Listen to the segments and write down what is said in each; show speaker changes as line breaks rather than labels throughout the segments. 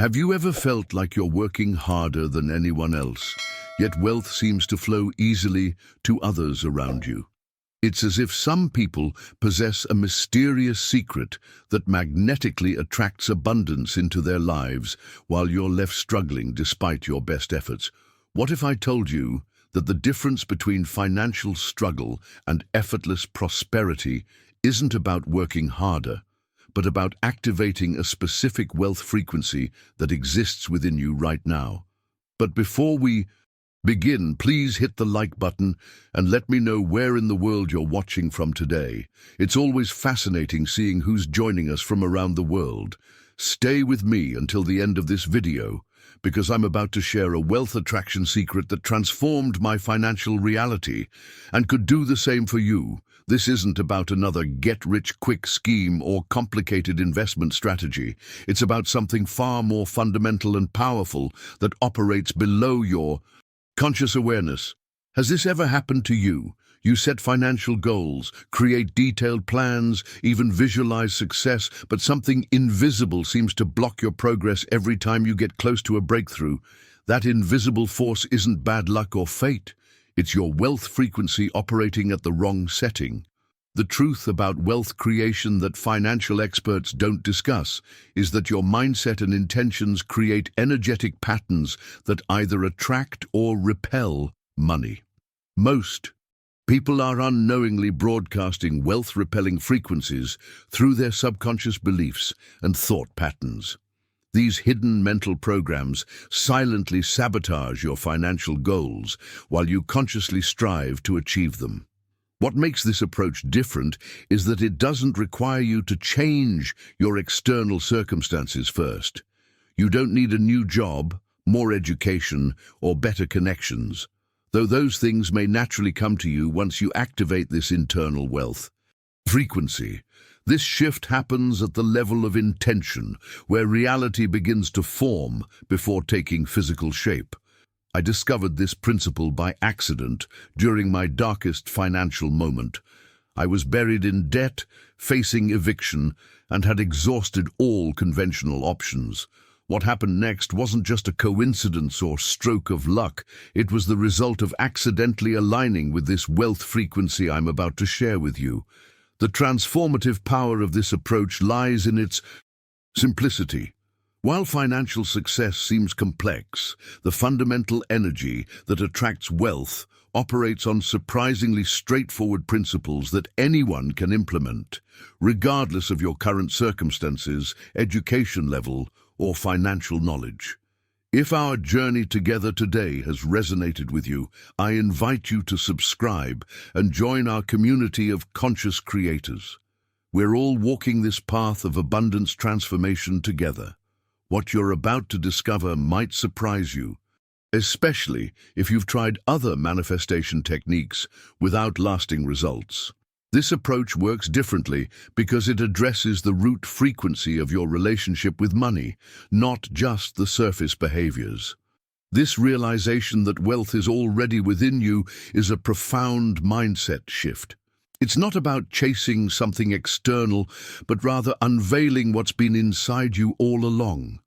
Have you ever felt like you're working harder than anyone else, yet wealth seems to flow easily to others around you? It's as if some people possess a mysterious secret that magnetically attracts abundance into their lives while you're left struggling despite your best efforts. What if I told you that the difference between financial struggle and effortless prosperity isn't about working harder, but about activating a specific wealth frequency that exists within you right now? But before we begin, please hit the like button and let me know where in the world you're watching from today. It's always fascinating seeing who's joining us from around the world. Stay with me until the end of this video, because I'm about to share a wealth attraction secret that transformed my financial reality and could do the same for you. This isn't about another get-rich-quick scheme or complicated investment strategy. It's about something far more fundamental and powerful that operates below your conscious awareness. Has this ever happened to you? You set financial goals, create detailed plans, even visualize success, but something invisible seems to block your progress every time you get close to a breakthrough. That invisible force isn't bad luck or fate. It's your wealth frequency operating at the wrong setting. The truth about wealth creation that financial experts don't discuss is that your mindset and intentions create energetic patterns that either attract or repel money. Most people are unknowingly broadcasting wealth-repelling frequencies through their subconscious beliefs and thought patterns. These hidden mental programs silently sabotage your financial goals while you consciously strive to achieve them. What makes this approach different is that it doesn't require you to change your external circumstances first. You don't need a new job, more education, or better connections, though those things may naturally come to you once you activate this internal wealth frequency. This shift happens at the level of intention, where reality begins to form before taking physical shape. I discovered this principle by accident during my darkest financial moment. I was buried in debt, facing eviction, and had exhausted all conventional options. What happened next wasn't just a coincidence or stroke of luck. It was the result of accidentally aligning with this wealth frequency I'm about to share with you. The transformative power of this approach lies in its simplicity. While financial success seems complex, the fundamental energy that attracts wealth operates on surprisingly straightforward principles that anyone can implement, regardless of your current circumstances, education level, or financial knowledge. If our journey together today has resonated with you, I invite you to subscribe and join our community of conscious creators. We're all walking this path of abundance transformation together. What you're about to discover might surprise you, especially if you've tried other manifestation techniques without lasting results. This approach works differently because it addresses the root frequency of your relationship with money, not just the surface behaviors. This realization that wealth is already within you is a profound mindset shift. It's not about chasing something external, but rather unveiling what's been inside you all along.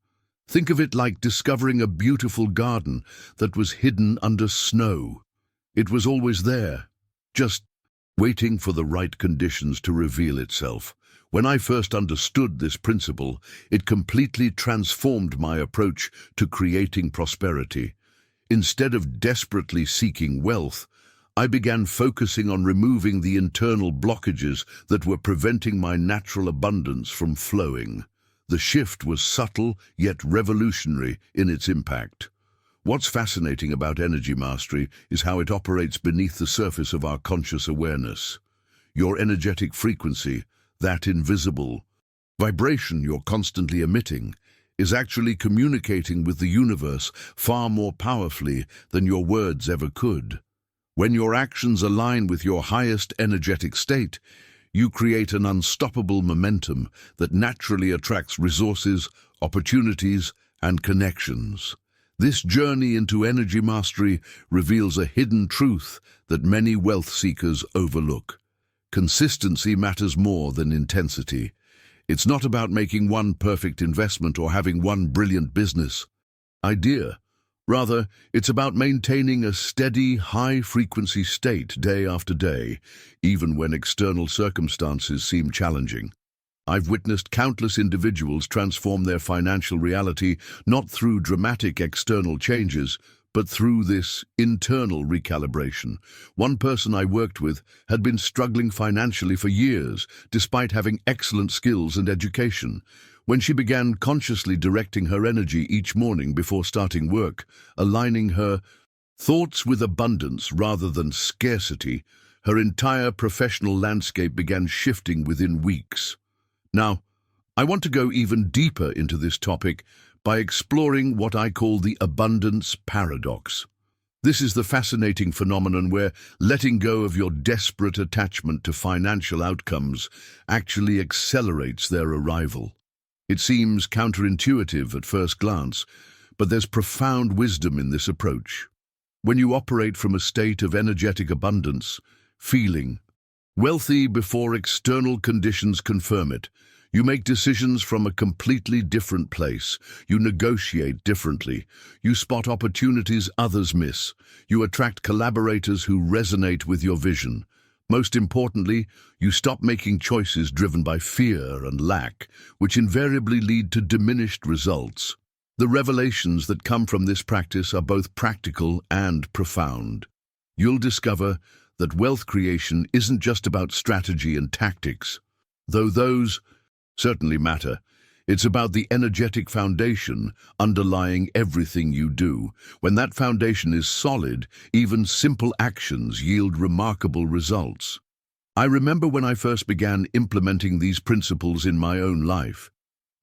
Think of it like discovering a beautiful garden that was hidden under snow. It was always there, just waiting for the right conditions to reveal itself. When I first understood this principle, it completely transformed my approach to creating prosperity. Instead of desperately seeking wealth, I began focusing on removing the internal blockages that were preventing my natural abundance from flowing. The shift was subtle yet revolutionary in its impact. What's fascinating about energy mastery is how it operates beneath the surface of our conscious awareness. Your energetic frequency, that invisible vibration you're constantly emitting, is actually communicating with the universe far more powerfully than your words ever could. When your actions align with your highest energetic state, you create an unstoppable momentum that naturally attracts resources, opportunities, and connections. This journey into energy mastery reveals a hidden truth that many wealth seekers overlook. Consistency matters more than intensity. It's not about making one perfect investment or having one brilliant business idea. Rather, it's about maintaining a steady, high-frequency state day after day, even when external circumstances seem challenging. I've witnessed countless individuals transform their financial reality not through dramatic external changes, but through this internal recalibration. One person I worked with had been struggling financially for years, despite having excellent skills and education. When she began consciously directing her energy each morning before starting work, aligning her thoughts with abundance rather than scarcity, her entire professional landscape began shifting within weeks. Now, I want to go even deeper into this topic by exploring what I call the abundance paradox. This is the fascinating phenomenon where letting go of your desperate attachment to financial outcomes actually accelerates their arrival. It seems counterintuitive at first glance, but there's profound wisdom in this approach. When you operate from a state of energetic abundance, feeling wealthy before external conditions confirm it, you make decisions from a completely different place. You negotiate differently. You spot opportunities others miss. You attract collaborators who resonate with your vision. Most importantly, you stop making choices driven by fear and lack, which invariably lead to diminished results. The revelations that come from this practice are both practical and profound. You'll discover that wealth creation isn't just about strategy and tactics, though those certainly matter. It's about the energetic foundation underlying everything you do. When that foundation is solid, even simple actions yield remarkable results. I remember when I first began implementing these principles in my own life.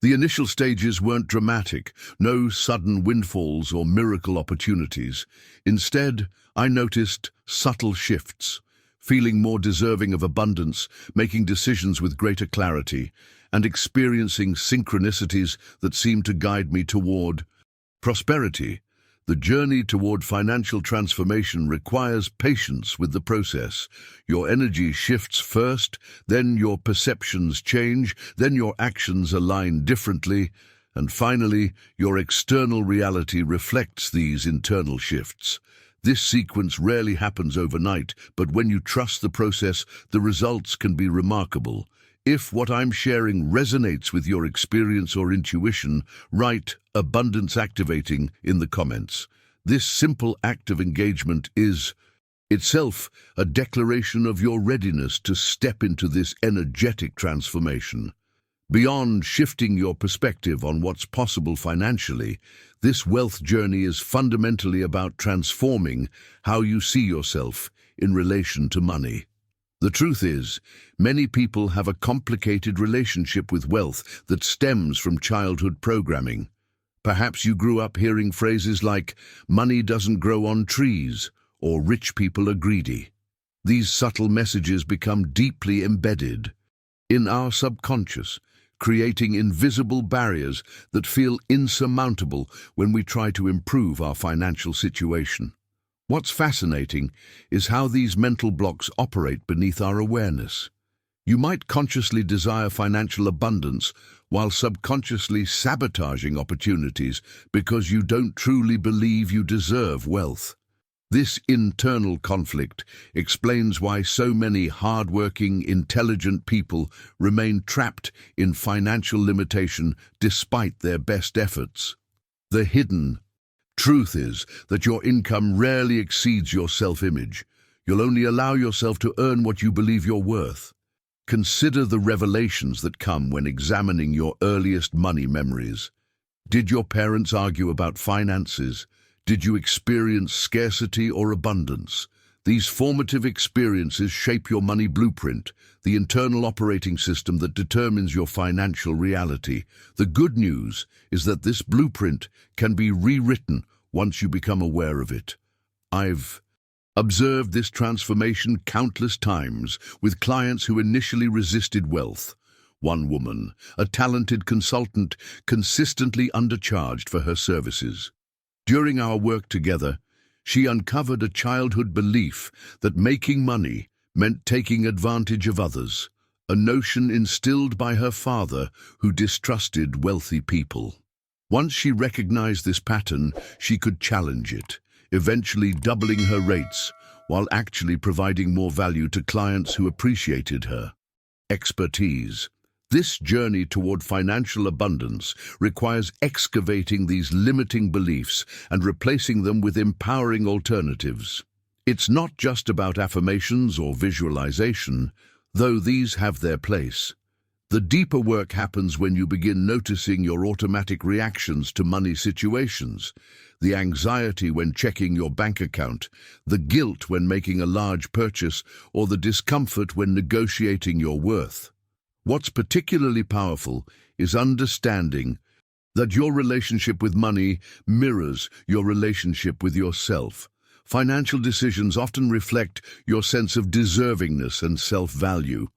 The initial stages weren't dramatic, no sudden windfalls or miracle opportunities. Instead, I noticed subtle shifts, feeling more deserving of abundance, making decisions with greater clarity, and experiencing synchronicities that seemed to guide me toward prosperity. The journey toward financial transformation requires patience with the process. Your energy shifts first, then your perceptions change, then your actions align differently, and finally, your external reality reflects these internal shifts. This sequence rarely happens overnight, but when you trust the process, the results can be remarkable. If what I'm sharing resonates with your experience or intuition, write "abundance activating" in the comments. This simple act of engagement is itself a declaration of your readiness to step into this energetic transformation. Beyond shifting your perspective on what's possible financially, this wealth journey is fundamentally about transforming how you see yourself in relation to money. The truth is, many people have a complicated relationship with wealth that stems from childhood programming. Perhaps you grew up hearing phrases like, "money doesn't grow on trees," or "rich people are greedy." These subtle messages become deeply embedded in our subconscious, creating invisible barriers that feel insurmountable when we try to improve our financial situation. What's fascinating is how these mental blocks operate beneath our awareness. You might consciously desire financial abundance while subconsciously sabotaging opportunities because you don't truly believe you deserve wealth. This internal conflict explains why so many hard-working, intelligent people remain trapped in financial limitation despite their best efforts. The hidden truth is that your income rarely exceeds your self-image. You'll only allow yourself to earn what you believe you're worth. Consider the revelations that come when examining your earliest money memories. Did your parents argue about finances? Did you experience scarcity or abundance? These formative experiences shape your money blueprint, the internal operating system that determines your financial reality. The good news is that this blueprint can be rewritten once you become aware of it. I've observed this transformation countless times with clients who initially resisted wealth. One woman, a talented consultant, consistently undercharged for her services. During our work together, she uncovered a childhood belief that making money meant taking advantage of others, a notion instilled by her father who distrusted wealthy people. Once she recognized this pattern, she could challenge it, eventually doubling her rates while actually providing more value to clients who appreciated her expertise. This journey toward financial abundance requires excavating these limiting beliefs and replacing them with empowering alternatives. It's not just about affirmations or visualization, though these have their place. The deeper work happens when you begin noticing your automatic reactions to money situations, the anxiety when checking your bank account, the guilt when making a large purchase, or the discomfort when negotiating your worth. What's particularly powerful is understanding that your relationship with money mirrors your relationship with yourself. Financial decisions often reflect your sense of deservingness and self-value.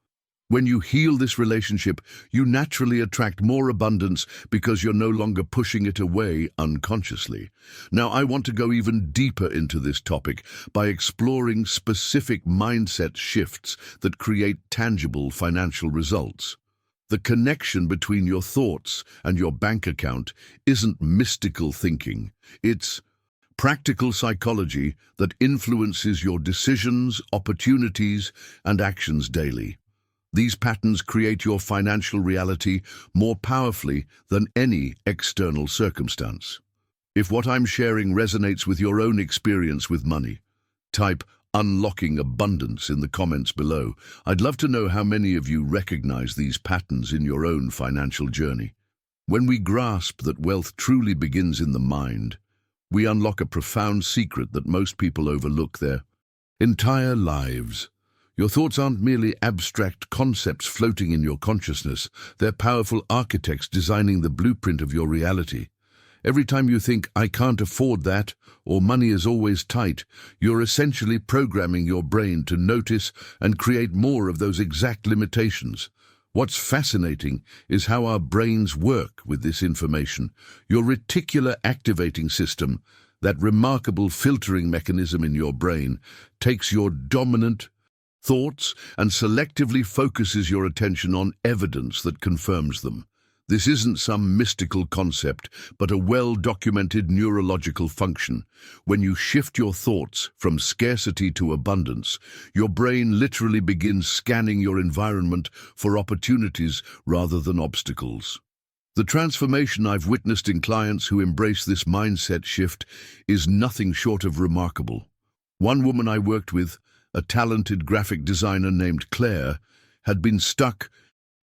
When you heal this relationship, you naturally attract more abundance because you're no longer pushing it away unconsciously. Now, I want to go even deeper into this topic by exploring specific mindset shifts that create tangible financial results. The connection between your thoughts and your bank account isn't mystical thinking. It's practical psychology that influences your decisions, opportunities, and actions daily. These patterns create your financial reality more powerfully than any external circumstance. If what I'm sharing resonates with your own experience with money, type "unlocking abundance" in the comments below. I'd love to know how many of you recognize these patterns in your own financial journey. When we grasp that wealth truly begins in the mind, we unlock a profound secret that most people overlook their entire lives. Your thoughts aren't merely abstract concepts floating in your consciousness. They're powerful architects designing the blueprint of your reality. Every time you think, "I can't afford that," or "money is always tight," you're essentially programming your brain to notice and create more of those exact limitations. What's fascinating is how our brains work with this information. Your reticular activating system, that remarkable filtering mechanism in your brain, takes your dominant thoughts and selectively focuses your attention on evidence that confirms them. This isn't some mystical concept, but a well-documented neurological function. When you shift your thoughts from scarcity to abundance, your brain literally begins scanning your environment for opportunities rather than obstacles. The transformation I've witnessed in clients who embrace this mindset shift is nothing short of remarkable. One woman I worked with, a talented graphic designer named Claire, had been stuck,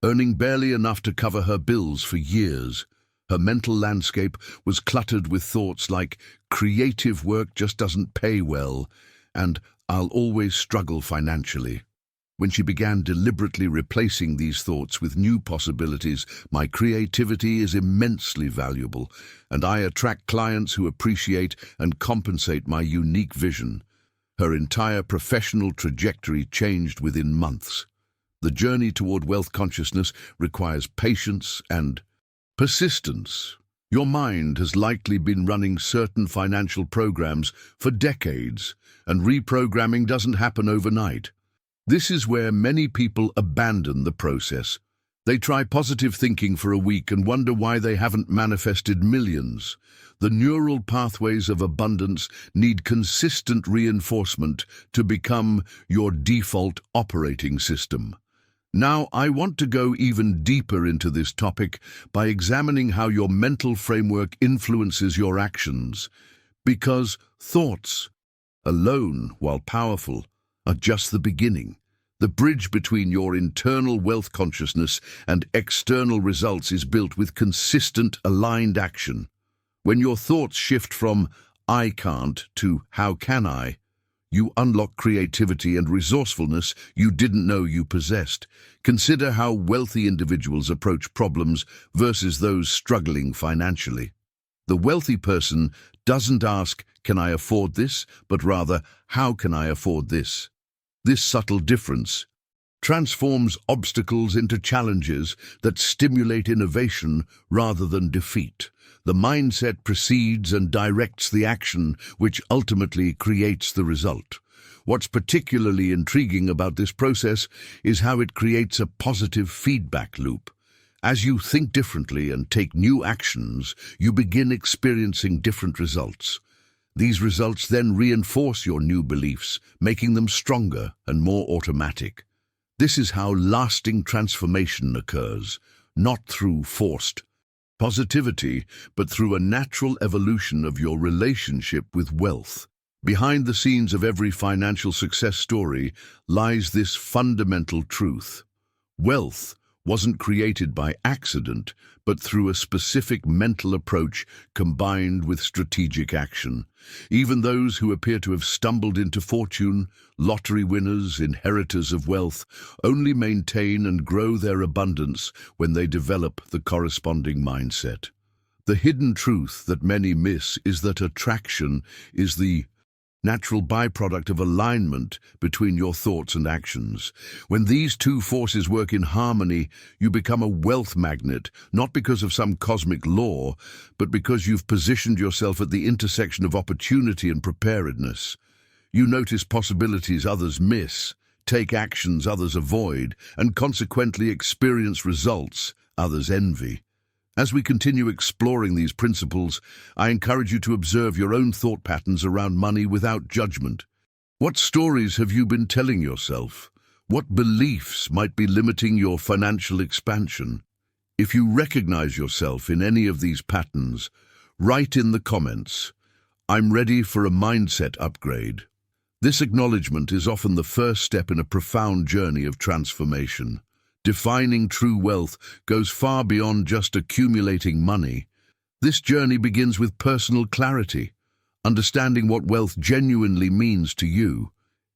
earning barely enough to cover her bills for years. Her mental landscape was cluttered with thoughts like, "creative work just doesn't pay well," and "I'll always struggle financially." When she began deliberately replacing these thoughts with new possibilities, "My creativity is immensely valuable, and I attract clients who appreciate and compensate my unique vision," her entire professional trajectory changed within months. The journey toward wealth consciousness requires patience and persistence. Your mind has likely been running certain financial programs for decades, and reprogramming doesn't happen overnight. This is where many people abandon the process. They try positive thinking for a week and wonder why they haven't manifested millions. The neural pathways of abundance need consistent reinforcement to become your default operating system. Now, I want to go even deeper into this topic by examining how your mental framework influences your actions. Because thoughts alone, while powerful, are just the beginning. The bridge between your internal wealth consciousness and external results is built with consistent, aligned action. When your thoughts shift from "I can't" to "how can I," you unlock creativity and resourcefulness you didn't know you possessed. Consider how wealthy individuals approach problems versus those struggling financially. The wealthy person doesn't ask, "Can I afford this?" but rather, "How can I afford this?" This subtle difference transforms obstacles into challenges that stimulate innovation rather than defeat. The mindset precedes and directs the action, which ultimately creates the result. What's particularly intriguing about this process is how it creates a positive feedback loop. As you think differently and take new actions, you begin experiencing different results. These results then reinforce your new beliefs, making them stronger and more automatic. This is how lasting transformation occurs, not through forced positivity, but through a natural evolution of your relationship with wealth. Behind the scenes of every financial success story lies this fundamental truth. Wealth wasn't created by accident, but through a specific mental approach combined with strategic action. Even those who appear to have stumbled into fortune, lottery winners, inheritors of wealth, only maintain and grow their abundance when they develop the corresponding mindset. The hidden truth that many miss is that attraction is the natural byproduct of alignment between your thoughts and actions. When these two forces work in harmony, you become a wealth magnet, not because of some cosmic law, but because you've positioned yourself at the intersection of opportunity and preparedness. You notice possibilities others miss, take actions others avoid, and consequently experience results others envy. As we continue exploring these principles, I encourage you to observe your own thought patterns around money without judgment. What stories have you been telling yourself? What beliefs might be limiting your financial expansion? If you recognize yourself in any of these patterns, write in the comments, "I'm ready for a mindset upgrade." This acknowledgement is often the first step in a profound journey of transformation. Defining true wealth goes far beyond just accumulating money. This journey begins with personal clarity, understanding what wealth genuinely means to you.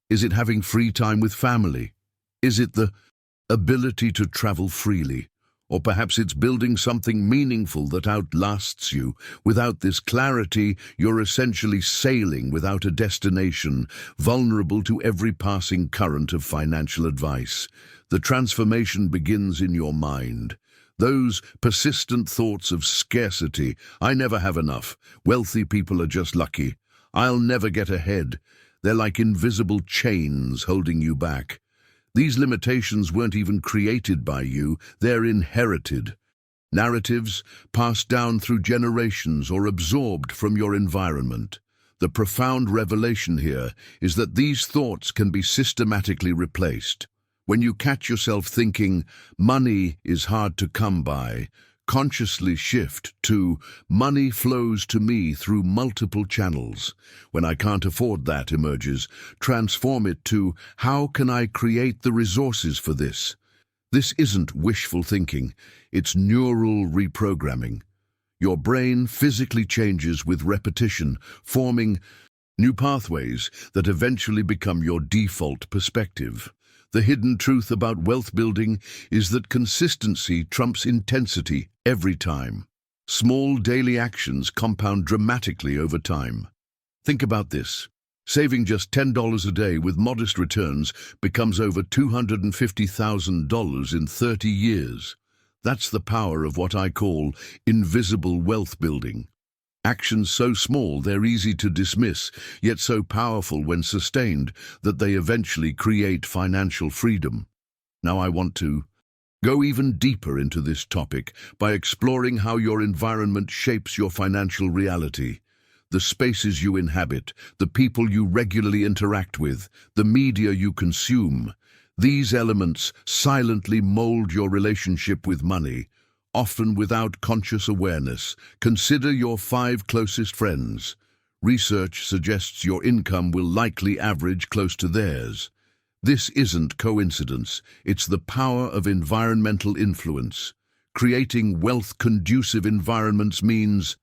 Is it having free time with family? Is it the ability to travel freely? Or perhaps it's building something meaningful that outlasts you. Without this clarity, you're essentially sailing without a destination, vulnerable to every passing current of financial advice. The transformation begins in your mind. Those persistent thoughts of scarcity, "I never have enough, wealthy people are just lucky, I'll never get ahead," they're like invisible chains holding you back. These limitations weren't even created by you, they're inherited. Narratives passed down through generations or absorbed from your environment. The profound revelation here is that these thoughts can be systematically replaced. When you catch yourself thinking, "Money is hard to come by," consciously shift to, "Money flows to me through multiple channels." When "I can't afford that" emerges, transform it to, "How can I create the resources for this?" This isn't wishful thinking, it's neural reprogramming. Your brain physically changes with repetition, forming new pathways that eventually become your default perspective. The hidden truth about wealth building is that consistency trumps intensity every time. Small daily actions compound dramatically over time. Think about this. Saving just $10 a day with modest returns becomes over $250,000 in 30 years. That's the power of what I call invisible wealth building. Actions so small they're easy to dismiss, yet so powerful when sustained that they eventually create financial freedom. Now I want to go even deeper into this topic by exploring how your environment shapes your financial reality. The spaces you inhabit, the people you regularly interact with, the media you consume. These elements silently mold your relationship with money, often without conscious awareness. Consider your 5 closest friends. Research suggests your income will likely average close to theirs. This isn't coincidence, it's the power of environmental influence. Creating wealth-conducive environments means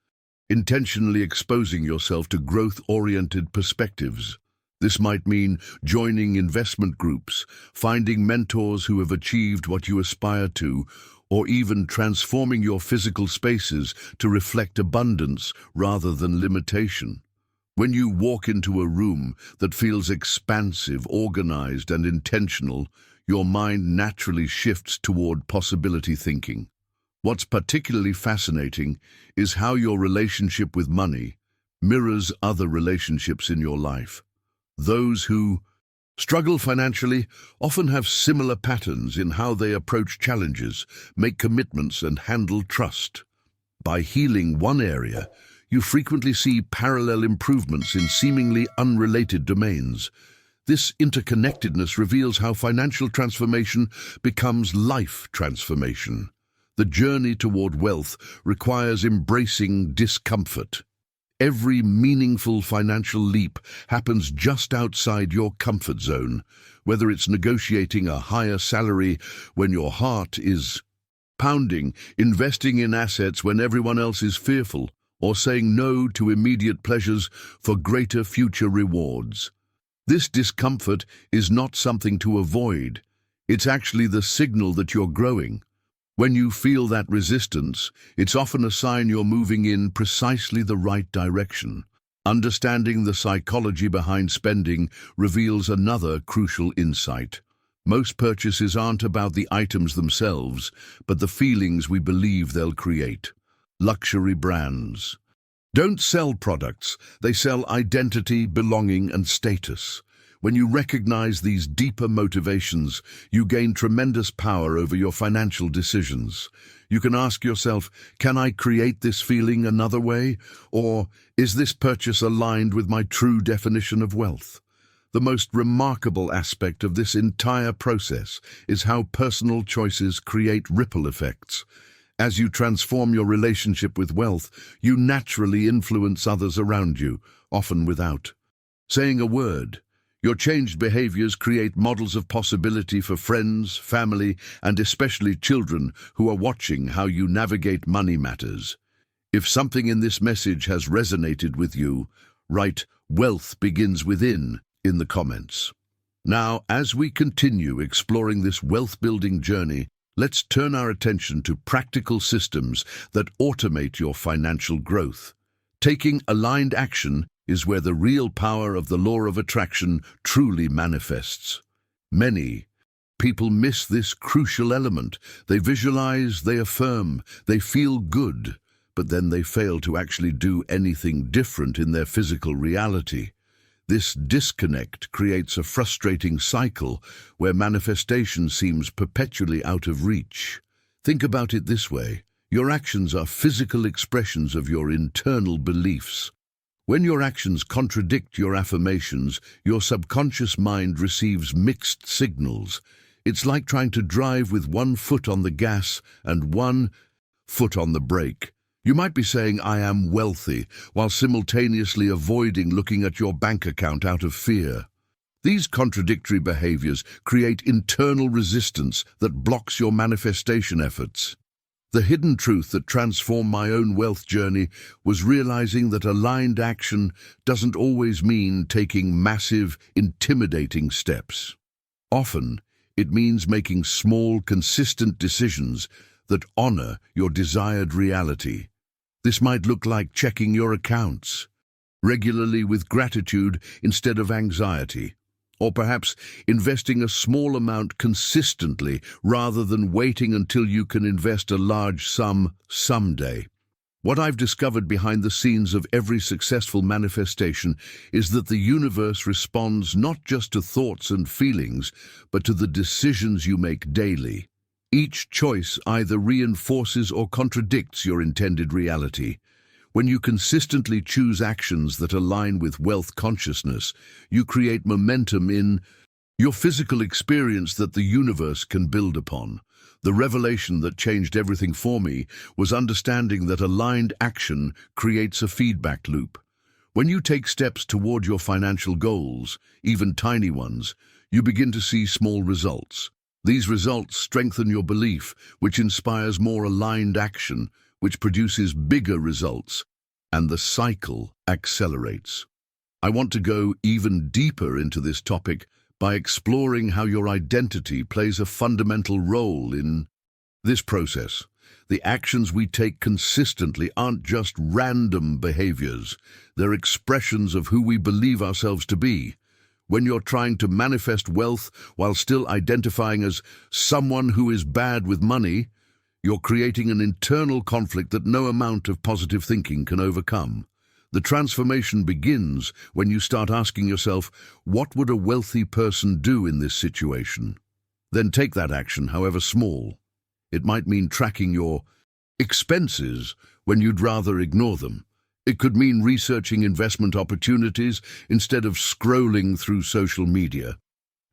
intentionally exposing yourself to growth-oriented perspectives. This might mean joining investment groups, finding mentors who have achieved what you aspire to, or even transforming your physical spaces to reflect abundance rather than limitation. When you walk into a room that feels expansive, organized, and intentional, your mind naturally shifts toward possibility thinking. What's particularly fascinating is how your relationship with money mirrors other relationships in your life. Those who struggle financially often have similar patterns in how they approach challenges, make commitments, and handle trust. By healing one area, you frequently see parallel improvements in seemingly unrelated domains. This interconnectedness reveals how financial transformation becomes life transformation. The journey toward wealth requires embracing discomfort. Every meaningful financial leap happens just outside your comfort zone, whether it's negotiating a higher salary when your heart is pounding, investing in assets when everyone else is fearful, or saying no to immediate pleasures for greater future rewards. This discomfort is not something to avoid. It's actually the signal that you're growing. When you feel that resistance, it's often a sign you're moving in precisely the right direction. Understanding the psychology behind spending reveals another crucial insight. Most purchases aren't about the items themselves, but the feelings we believe they'll create. Luxury brands don't sell products, they sell identity, belonging, and status. When you recognize these deeper motivations, you gain tremendous power over your financial decisions. You can ask yourself, can I create this feeling another way? Or is this purchase aligned with my true definition of wealth? The most remarkable aspect of this entire process is how personal choices create ripple effects. As you transform your relationship with wealth, you naturally influence others around you, often without saying a word. Your changed behaviors create models of possibility for friends, family, and especially children who are watching how you navigate money matters. If something in this message has resonated with you, write "Wealth begins within" in the comments. Now, as we continue exploring this wealth-building journey, let's turn our attention to practical systems that automate your financial growth. Taking aligned action is where the real power of the law of attraction truly manifests. Many people miss this crucial element. They visualize, they affirm, they feel good, but then they fail to actually do anything different in their physical reality. This disconnect creates a frustrating cycle where manifestation seems perpetually out of reach. Think about it this way. Your actions are physical expressions of your internal beliefs. When your actions contradict your affirmations, your subconscious mind receives mixed signals. It's like trying to drive with one foot on the gas and one foot on the brake. You might be saying, "I am wealthy," while simultaneously avoiding looking at your bank account out of fear. These contradictory behaviors create internal resistance that blocks your manifestation efforts. The hidden truth that transformed my own wealth journey was realizing that aligned action doesn't always mean taking massive, intimidating steps. Often, it means making small, consistent decisions that honor your desired reality. This might look like checking your accounts regularly with gratitude instead of anxiety, or perhaps investing a small amount consistently rather than waiting until you can invest a large sum someday. What I've discovered behind the scenes of every successful manifestation is that the universe responds not just to thoughts and feelings, but to the decisions you make daily. Each choice either reinforces or contradicts your intended reality. When you consistently choose actions that align with wealth consciousness, you create momentum in your physical experience that the universe can build upon. The revelation that changed everything for me was understanding that aligned action creates a feedback loop. When you take steps toward your financial goals, even tiny ones, you begin to see small results. These results strengthen your belief, which inspires more aligned action, which produces bigger results, and the cycle accelerates. I want to go even deeper into this topic by exploring how your identity plays a fundamental role in this process. The actions we take consistently aren't just random behaviors. They're expressions of who we believe ourselves to be. when you're trying to manifest wealth while still identifying as someone who is bad with money, you're creating an internal conflict that no amount of positive thinking can overcome. The transformation begins when you start asking yourself, what would a wealthy person do in this situation? Then take that action, however small. It might mean tracking your expenses when you'd rather ignore them. It could mean researching investment opportunities instead of scrolling through social media.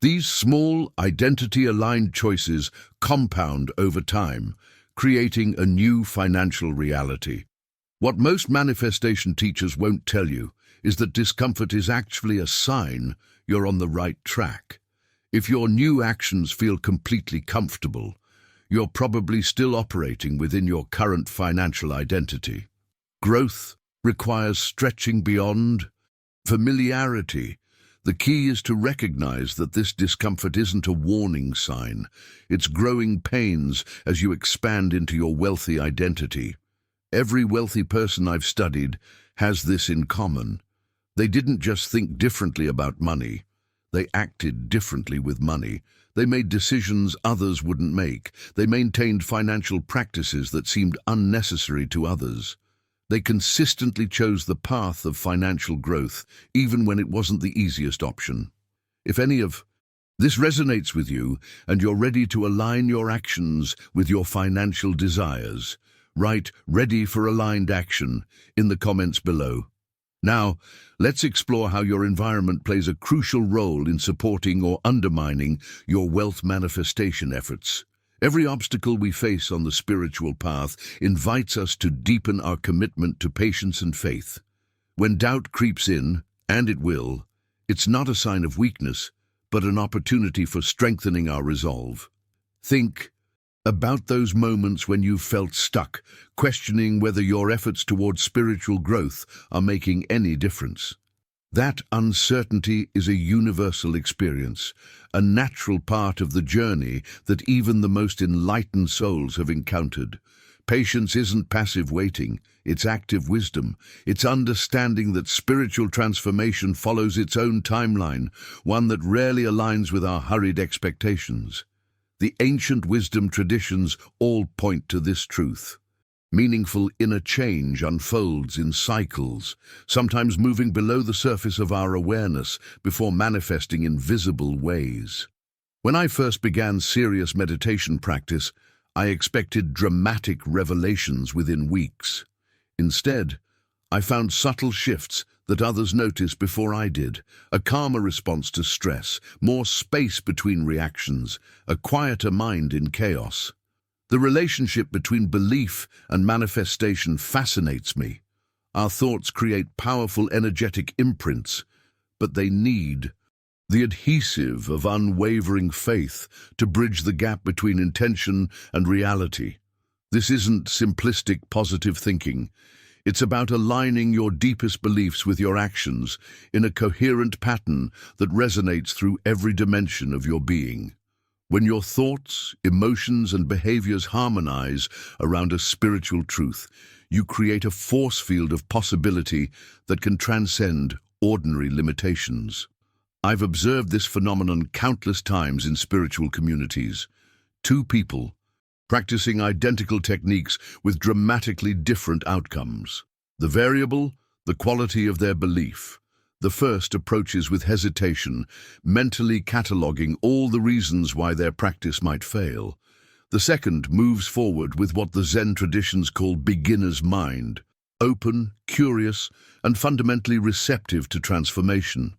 These small, identity-aligned choices compound over time, creating a new financial reality. What most manifestation teachers won't tell you is that discomfort is actually a sign you're on the right track. If your new actions feel completely comfortable, you're probably still operating within your current financial identity. Growth requires stretching beyond familiarity. The key is to recognize that this discomfort isn't a warning sign. It's growing pains as you expand into your wealthy identity. Every wealthy person I've studied has this in common. They didn't just think differently about money. They acted differently with money. They made decisions others wouldn't make. They maintained financial practices that seemed unnecessary to others. They consistently chose the path of financial growth, even when it wasn't the easiest option. If any of this resonates with you and you're ready to align your actions with your financial desires, write "ready for aligned action" in the comments below. Now, let's explore how your environment plays a crucial role in supporting or undermining your wealth manifestation efforts. Every obstacle we face on the spiritual path invites us to deepen our commitment to patience and faith. When doubt creeps in, and it will, it's not a sign of weakness, but an opportunity for strengthening our resolve. Think about those moments when you've felt stuck, questioning whether your efforts towards spiritual growth are making any difference. That uncertainty is a universal experience, a natural part of the journey that even the most enlightened souls have encountered. Patience isn't passive waiting, it's active wisdom. It's understanding that spiritual transformation follows its own timeline, one that rarely aligns with our hurried expectations. The ancient wisdom traditions all point to this truth. Meaningful inner change unfolds in cycles, sometimes moving below the surface of our awareness before manifesting in visible ways. When I first began serious meditation practice, I expected dramatic revelations within weeks. Instead, I found subtle shifts that others noticed before I did, a calmer response to stress, more space between reactions, a quieter mind in chaos. The relationship between belief and manifestation fascinates me. Our thoughts create powerful energetic imprints, but they need the adhesive of unwavering faith to bridge the gap between intention and reality. This isn't simplistic positive thinking. It's about aligning your deepest beliefs with your actions in a coherent pattern that resonates through every dimension of your being. When your thoughts, emotions, and behaviors harmonize around a spiritual truth, you create a force field of possibility that can transcend ordinary limitations. I've observed this phenomenon countless times in spiritual communities. Two people practicing identical techniques with dramatically different outcomes. The variable, the quality of their belief. The first approaches with hesitation, mentally cataloging all the reasons why their practice might fail. The second moves forward with what the Zen traditions call beginner's mind, open, curious, and fundamentally receptive to transformation.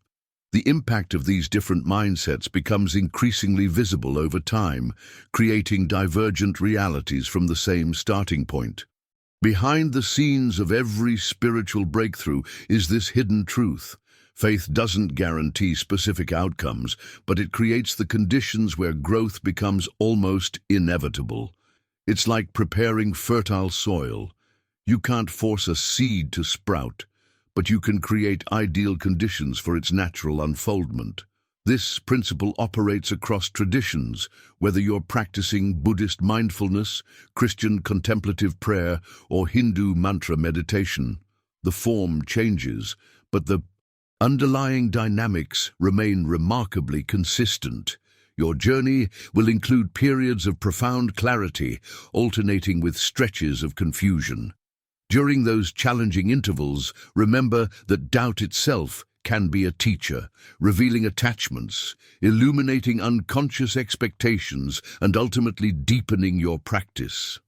The impact of these different mindsets becomes increasingly visible over time, creating divergent realities from the same starting point. Behind the scenes of every spiritual breakthrough is this hidden truth. Faith doesn't guarantee specific outcomes, but it creates the conditions where growth becomes almost inevitable. It's like preparing fertile soil. You can't force a seed to sprout, but you can create ideal conditions for its natural unfoldment. This principle operates across traditions, whether you're practicing Buddhist mindfulness, Christian contemplative prayer, or Hindu mantra meditation. The form changes, but the underlying dynamics remain remarkably consistent. Your journey will include periods of profound clarity, alternating with stretches of confusion. During those challenging intervals, remember that doubt itself can be a teacher, revealing attachments, illuminating unconscious expectations, and ultimately deepening your practice.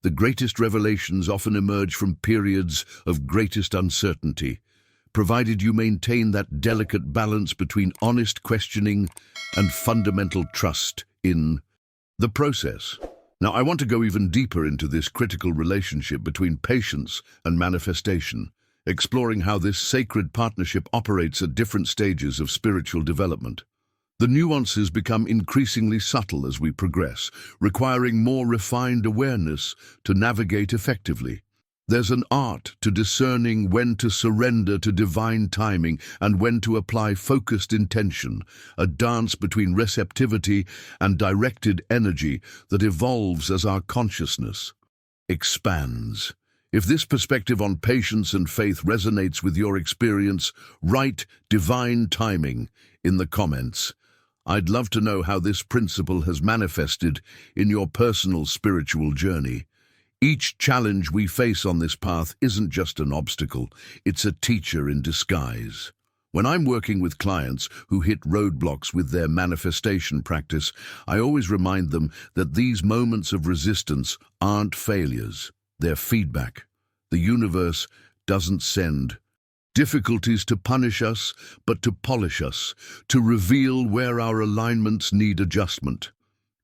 The greatest revelations often emerge from periods of greatest uncertainty, provided you maintain that delicate balance between honest questioning and fundamental trust in the process. Now, I want to go even deeper into this critical relationship between patience and manifestation, exploring how this sacred partnership operates at different stages of spiritual development. The nuances become increasingly subtle as we progress, requiring more refined awareness to navigate effectively. There's an art to discerning when to surrender to divine timing and when to apply focused intention, a dance between receptivity and directed energy that evolves as our consciousness expands. If this perspective on patience and faith resonates with your experience, write divine timing in the comments. I'd love to know how this principle has manifested in your personal spiritual journey. Each challenge we face on this path isn't just an obstacle, it's a teacher in disguise. When I'm working with clients who hit roadblocks with their manifestation practice, I always remind them that these moments of resistance aren't failures, they're feedback. The universe doesn't send difficulties to punish us, but to polish us, to reveal where our alignments need adjustment.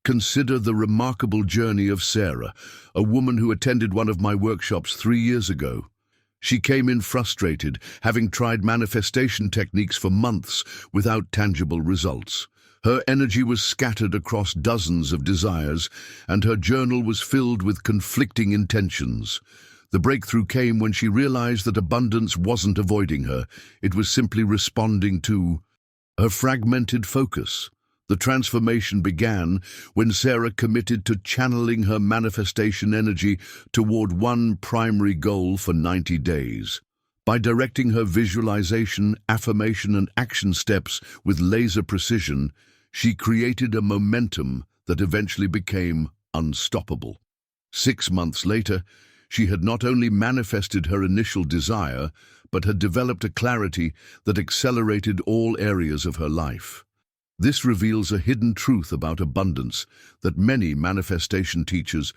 Consider the remarkable journey of Sarah, a woman who attended one of my workshops 3 years ago. She came in frustrated, having tried manifestation techniques for months without tangible results. Her energy was scattered across dozens of desires, and her journal was filled with conflicting intentions. The breakthrough came when she realized that abundance wasn't avoiding her, it was simply responding to her fragmented focus. The transformation began when Sarah committed to channeling her manifestation energy toward one primary goal for 90 days. By directing her visualization, affirmation, and action steps with laser precision, she created a momentum that eventually became unstoppable. 6 months later, she had not only manifested her initial desire, but had developed a clarity that accelerated all areas of her life. This reveals a hidden truth about abundance that many manifestation teachers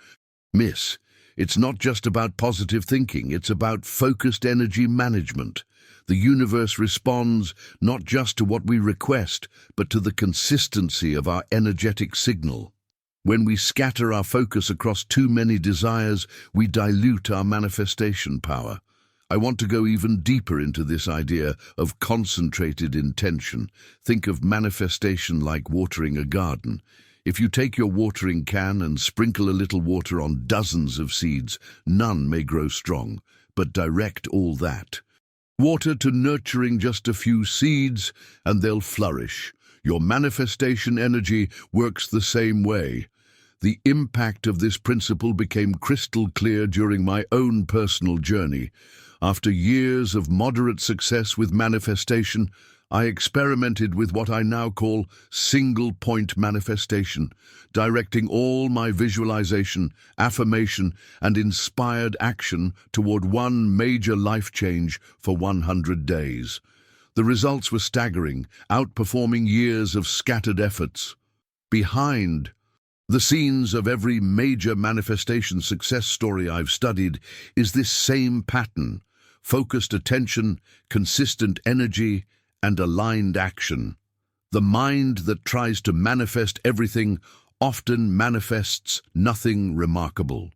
miss. It's not just about positive thinking, it's about focused energy management. The universe responds not just to what we request, but to the consistency of our energetic signal. When we scatter our focus across too many desires, we dilute our manifestation power. I want to go even deeper into this idea of concentrated intention. Think of manifestation like watering a garden. If you take your watering can and sprinkle a little water on dozens of seeds, none may grow strong, but direct all that water to nurturing just a few seeds, and they'll flourish. Your manifestation energy works the same way. The impact of this principle became crystal clear during my own personal journey. After years of moderate success with manifestation, I experimented with what I now call single-point manifestation, directing all my visualization, affirmation, and inspired action toward one major life change for 100 days. The results were staggering, outperforming years of scattered efforts. Behind the scenes of every major manifestation success story I've studied is this same pattern: focused attention, consistent energy, and aligned action. The mind that tries to manifest everything often manifests nothing remarkable.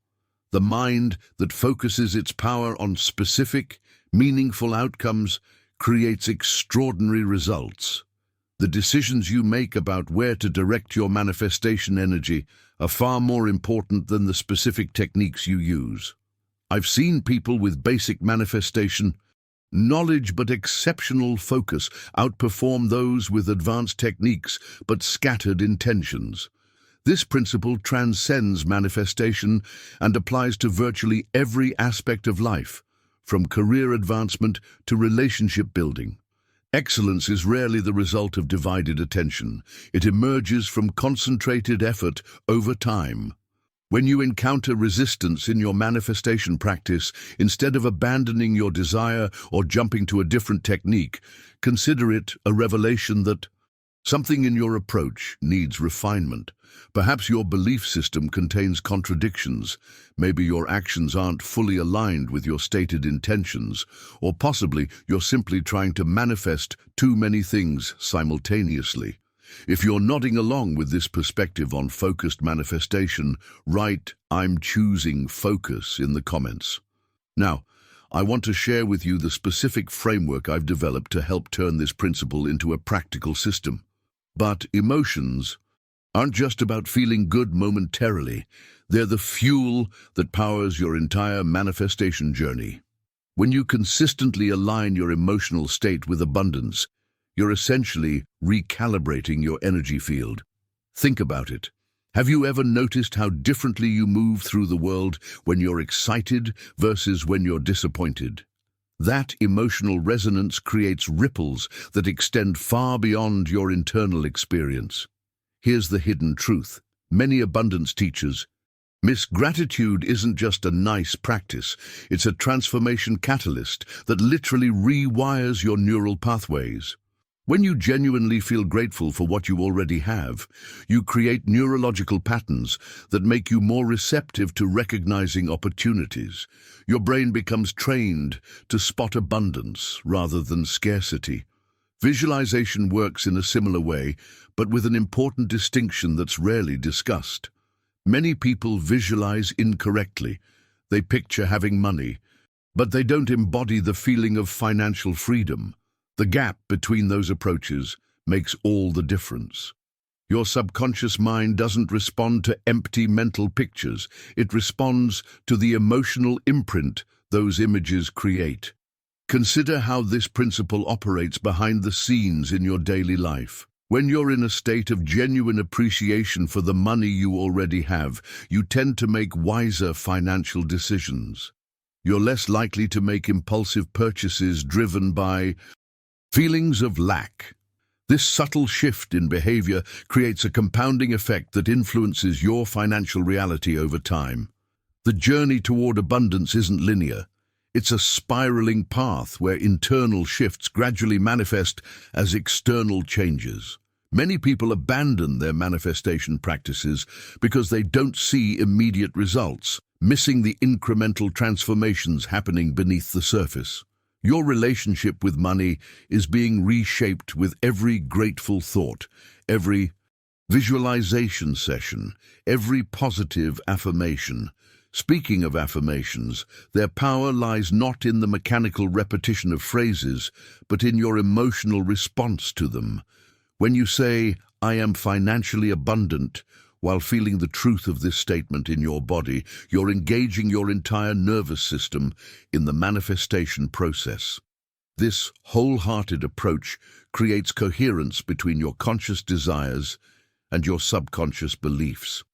The mind that focuses its power on specific, meaningful outcomes creates extraordinary results. The decisions you make about where to direct your manifestation energy are far more important than the specific techniques you use. I've seen people with basic manifestation knowledge but exceptional focus outperform those with advanced techniques but scattered intentions. This principle transcends manifestation and applies to virtually every aspect of life, from career advancement to relationship building. Excellence is rarely the result of divided attention. It emerges from concentrated effort over time. When you encounter resistance in your manifestation practice, instead of abandoning your desire or jumping to a different technique, consider it a revelation that something in your approach needs refinement. Perhaps your belief system contains contradictions. Maybe your actions aren't fully aligned with your stated intentions, or possibly you're simply trying to manifest too many things simultaneously. If you're nodding along with this perspective on focused manifestation, write "I'm choosing focus" in the comments. Now, I want to share with you the specific framework I've developed to help turn this principle into a practical system. But emotions aren't just about feeling good momentarily. They're the fuel that powers your entire manifestation journey. When you consistently align your emotional state with abundance, you're essentially recalibrating your energy field. Think about it. Have you ever noticed how differently you move through the world when you're excited versus when you're disappointed? That emotional resonance creates ripples that extend far beyond your internal experience. Here's the hidden truth. Many abundance teachers miss gratitude isn't just a nice practice. It's a transformation catalyst that literally rewires your neural pathways. When you genuinely feel grateful for what you already have, you create neurological patterns that make you more receptive to recognizing opportunities. Your brain becomes trained to spot abundance rather than scarcity. Visualization works in a similar way, but with an important distinction that's rarely discussed. Many people visualize incorrectly. They picture having money, but they don't embody the feeling of financial freedom. The gap between those approaches makes all the difference. Your subconscious mind doesn't respond to empty mental pictures. It responds to the emotional imprint those images create. Consider how this principle operates behind the scenes in your daily life. When you're in a state of genuine appreciation for the money you already have, you tend to make wiser financial decisions. You're less likely to make impulsive purchases driven by feelings of lack. This subtle shift in behavior creates a compounding effect that influences your financial reality over time. The journey toward abundance isn't linear. It's a spiraling path where internal shifts gradually manifest as external changes. Many people abandon their manifestation practices because they don't see immediate results, missing the incremental transformations happening beneath the surface. Your relationship with money is being reshaped with every grateful thought, every visualization session, every positive affirmation. Speaking of affirmations, their power lies not in the mechanical repetition of phrases, but in your emotional response to them. When you say, "I am financially abundant," while feeling the truth of this statement in your body, you're engaging your entire nervous system in the manifestation process. This wholehearted approach creates coherence between your conscious desires and your subconscious beliefs.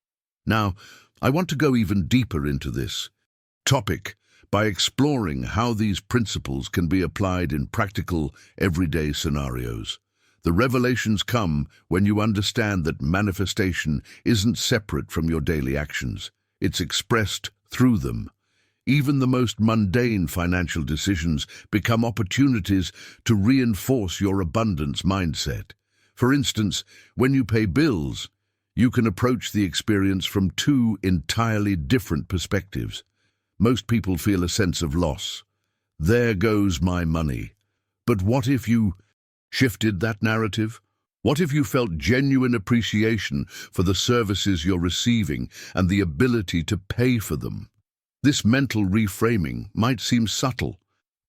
Now, I want to go even deeper into this topic by exploring how these principles can be applied in practical, everyday scenarios. The revelations come when you understand that manifestation isn't separate from your daily actions. It's expressed through them. Even the most mundane financial decisions become opportunities to reinforce your abundance mindset. For instance, when you pay bills, you can approach the experience from two entirely different perspectives. Most people feel a sense of loss. There goes my money. But what if you shifted that narrative? What if you felt genuine appreciation for the services you're receiving and the ability to pay for them? This mental reframing might seem subtle,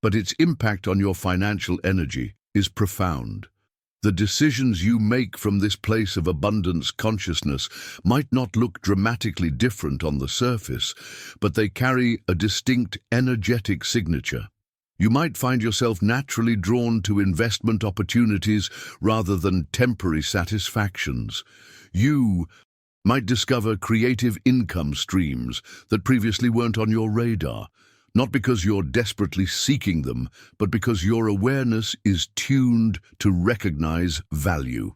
but its impact on your financial energy is profound. The decisions you make from this place of abundance consciousness might not look dramatically different on the surface, but they carry a distinct energetic signature. You might find yourself naturally drawn to investment opportunities rather than temporary satisfactions. You might discover creative income streams that previously weren't on your radar. not because you're desperately seeking them, but because your awareness is tuned to recognize value.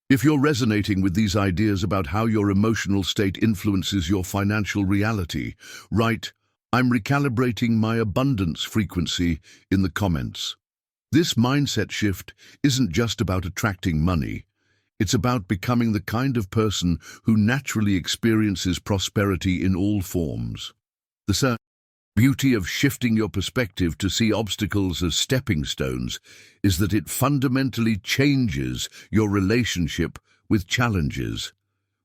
If you're resonating with these ideas about how your emotional state influences your financial reality, write, "I'm recalibrating my abundance frequency" in the comments. This mindset shift isn't just about attracting money. It's about becoming the kind of person who naturally experiences prosperity in all forms. The beauty of shifting your perspective to see obstacles as stepping stones is that it fundamentally changes your relationship with challenges.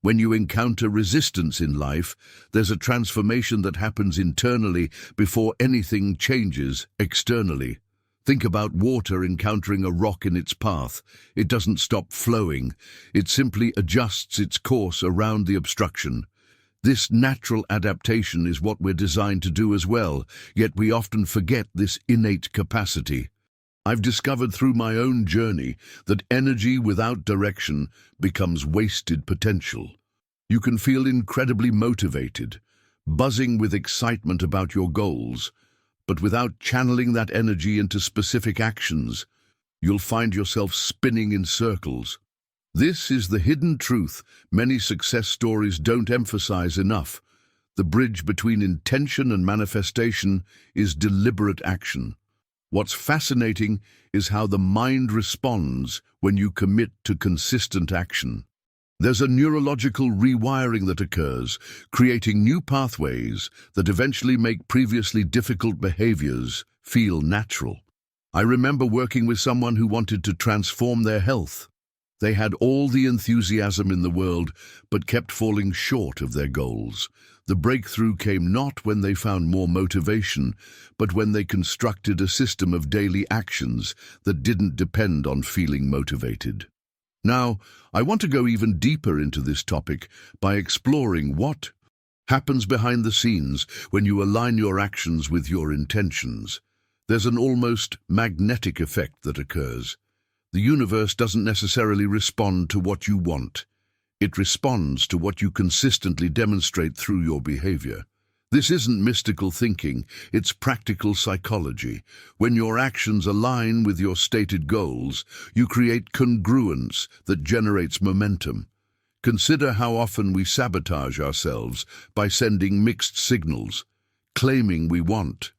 When you encounter resistance in life, there's a transformation that happens internally before anything changes externally. Think about water encountering a rock in its path. It doesn't stop flowing. It simply adjusts its course around the obstruction. This natural adaptation is what we're designed to do as well, yet we often forget this innate capacity. I've discovered through my own journey that energy without direction becomes wasted potential. You can feel incredibly motivated, buzzing with excitement about your goals, but without channeling that energy into specific actions, you'll find yourself spinning in circles. This is the hidden truth many success stories don't emphasize enough. The bridge between intention and manifestation is deliberate action. What's fascinating is how the mind responds when you commit to consistent action. There's a neurological rewiring that occurs, creating new pathways that eventually make previously difficult behaviors feel natural. I remember working with someone who wanted to transform their health. They had all the enthusiasm in the world, but kept falling short of their goals. The breakthrough came not when they found more motivation, but when they constructed a system of daily actions that didn't depend on feeling motivated. Now, I want to go even deeper into this topic by exploring what happens behind the scenes when you align your actions with your intentions. There's an almost magnetic effect that occurs. The universe doesn't necessarily respond to what you want. It responds to what you consistently demonstrate through your behavior. This isn't mystical thinking, it's practical psychology. When your actions align with your stated goals, you create congruence that generates momentum. Consider how often we sabotage ourselves by sending mixed signals, claiming we want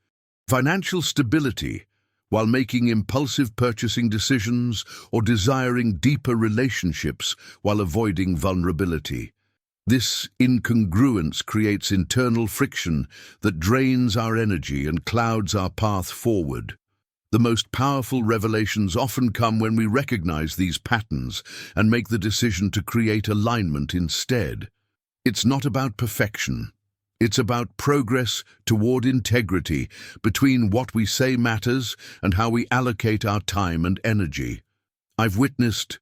financial stability, while making impulsive purchasing decisions or desiring deeper relationships while avoiding vulnerability. This incongruence creates internal friction that drains our energy and clouds our path forward. The most powerful revelations often come when we recognize these patterns and make the decision to create alignment instead. It's not about perfection. It's about progress toward integrity between what we say matters and how we allocate our time and energy. I've witnessed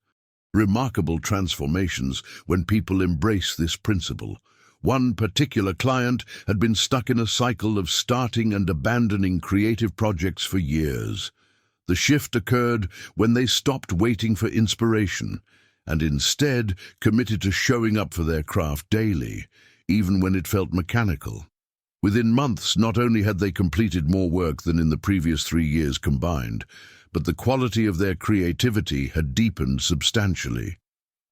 remarkable transformations when people embrace this principle. One particular client had been stuck in a cycle of starting and abandoning creative projects for years. The shift occurred when they stopped waiting for inspiration and instead committed to showing up for their craft daily, even when it felt mechanical. Within months, not only had they completed more work than in the previous 3 years combined, but the quality of their creativity had deepened substantially.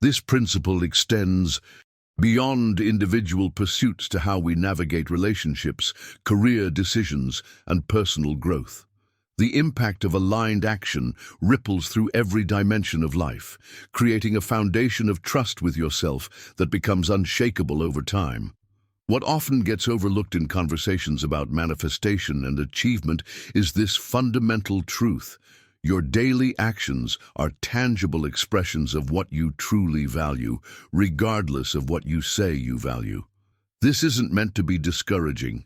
This principle extends beyond individual pursuits to how we navigate relationships, career decisions, and personal growth. The impact of aligned action ripples through every dimension of life, creating a foundation of trust with yourself that becomes unshakable over time. What often gets overlooked in conversations about manifestation and achievement is this fundamental truth. Your daily actions are tangible expressions of what you truly value, regardless of what you say you value. This isn't meant to be discouraging,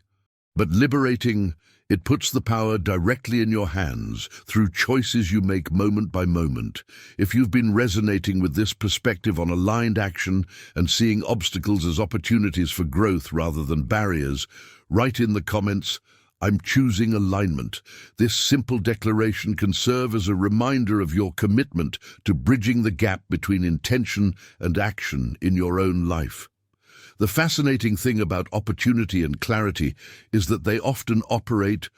but liberating. It puts the power directly in your hands through choices you make moment by moment. If you've been resonating with this perspective on aligned action and seeing obstacles as opportunities for growth rather than barriers, write in the comments, "I'm choosing alignment." This simple declaration can serve as a reminder of your commitment to bridging the gap between intention and action in your own life. The fascinating thing about opportunity and clarity is that they often operate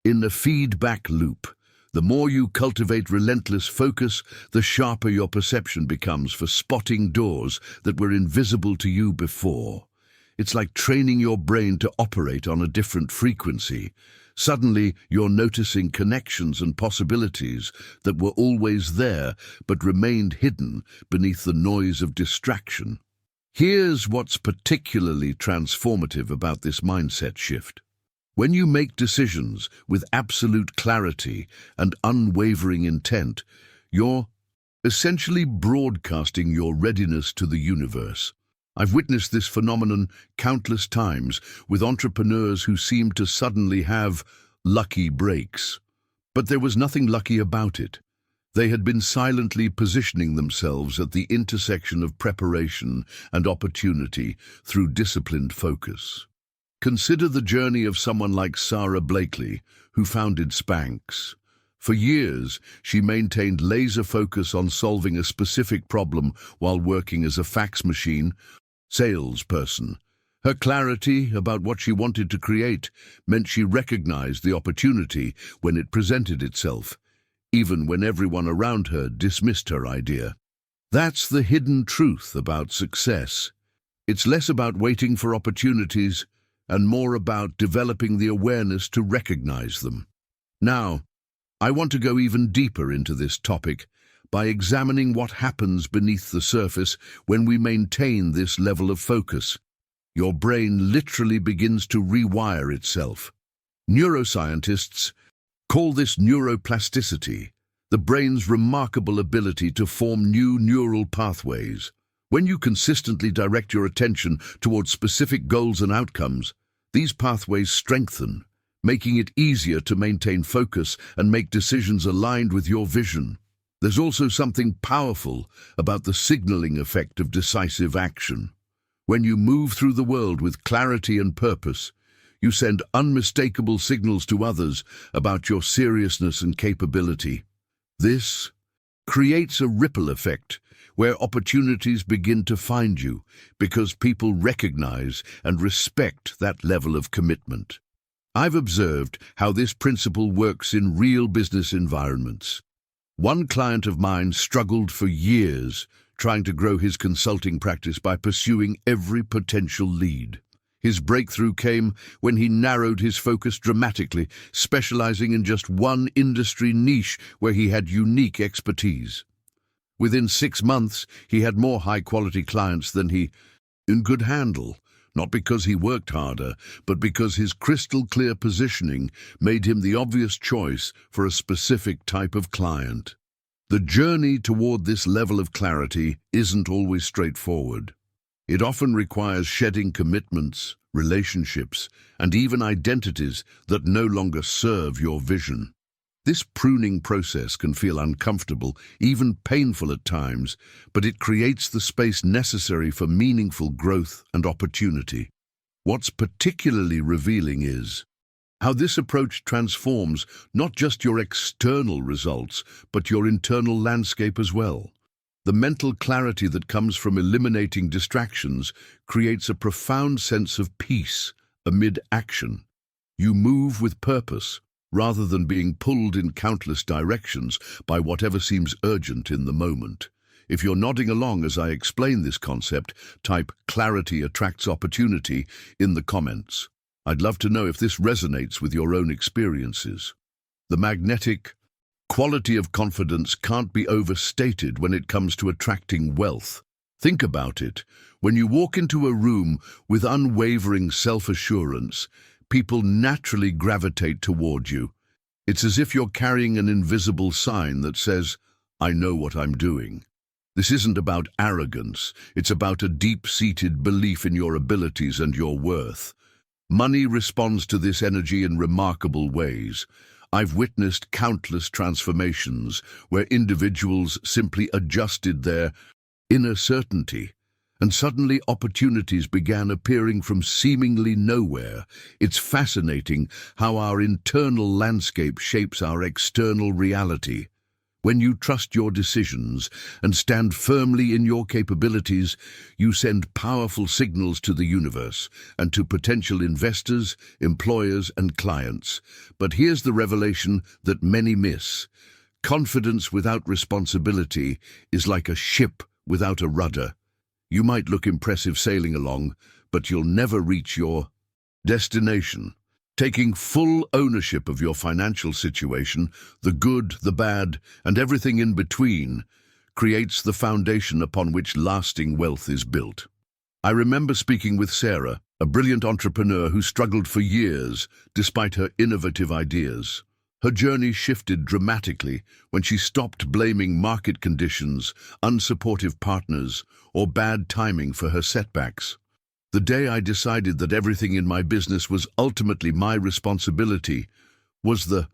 in a feedback loop. The more you cultivate relentless focus, the sharper your perception becomes for spotting doors that were invisible to you before. It's like training your brain to operate on a different frequency. Suddenly, you're noticing connections and possibilities that were always there but remained hidden beneath the noise of distraction. Here's what's particularly transformative about this mindset shift. When you make decisions with absolute clarity and unwavering intent, you're essentially broadcasting your readiness to the universe. I've witnessed this phenomenon countless times with entrepreneurs who seem to suddenly have lucky breaks. But there was nothing lucky about it. They had been silently positioning themselves at the intersection of preparation and opportunity through disciplined focus. Consider the journey of someone like Sarah Blakely, who founded Spanx. For years, she maintained laser focus on solving a specific problem while working as a fax machine salesperson. Her clarity about what she wanted to create meant she recognized the opportunity when it presented itself, even when everyone around her dismissed her idea. That's the hidden truth about success. It's less about waiting for opportunities and more about developing the awareness to recognize them. Now, I want to go even deeper into this topic by examining what happens beneath the surface when we maintain this level of focus. Your brain literally begins to rewire itself. Neuroscientists call this neuroplasticity, the brain's remarkable ability to form new neural pathways. When you consistently direct your attention towards specific goals and outcomes, these pathways strengthen, making it easier to maintain focus and make decisions aligned with your vision. There's also something powerful about the signaling effect of decisive action. When you move through the world with clarity and purpose, you send unmistakable signals to others about your seriousness and capability. This creates a ripple effect where opportunities begin to find you because people recognize and respect that level of commitment. I've observed how this principle works in real business environments. One client of mine struggled for years trying to grow his consulting practice by pursuing every potential lead. His breakthrough came when he narrowed his focus dramatically, specializing in just one industry niche where he had unique expertise. Within 6 months, he had more high-quality clients than he could handle, not because he worked harder, but because his crystal-clear positioning made him the obvious choice for a specific type of client. The journey toward this level of clarity isn't always straightforward. It often requires shedding commitments, relationships, and even identities that no longer serve your vision. This pruning process can feel uncomfortable, even painful at times, but it creates the space necessary for meaningful growth and opportunity. What's particularly revealing is how this approach transforms not just your external results, but your internal landscape as well. The mental clarity that comes from eliminating distractions creates a profound sense of peace amid action. You move with purpose, rather than being pulled in countless directions by whatever seems urgent in the moment. If you're nodding along as I explain this concept, type "clarity attracts opportunity" in the comments. I'd love to know if this resonates with your own experiences. The magnetic quality of confidence can't be overstated when it comes to attracting wealth. Think about it. When you walk into a room with unwavering self-assurance, people naturally gravitate toward you. It's as if you're carrying an invisible sign that says, "I know what I'm doing." This isn't about arrogance. It's about a deep-seated belief in your abilities and your worth. Money responds to this energy in remarkable ways. I've witnessed countless transformations where individuals simply adjusted their inner certainty, and suddenly opportunities began appearing from seemingly nowhere. It's fascinating how our internal landscape shapes our external reality. When you trust your decisions and stand firmly in your capabilities, you send powerful signals to the universe and to potential investors, employers, and clients. But here's the revelation that many miss. Confidence without responsibility is like a ship without a rudder. You might look impressive sailing along, but you'll never reach your destination. Taking full ownership of your financial situation, the good, the bad, and everything in between, creates the foundation upon which lasting wealth is built. I remember speaking with Sarah, a brilliant entrepreneur who struggled for years despite her innovative ideas. Her journey shifted dramatically when she stopped blaming market conditions, unsupportive partners, or bad timing for her setbacks. The day I decided that everything in my business was ultimately my responsibility was the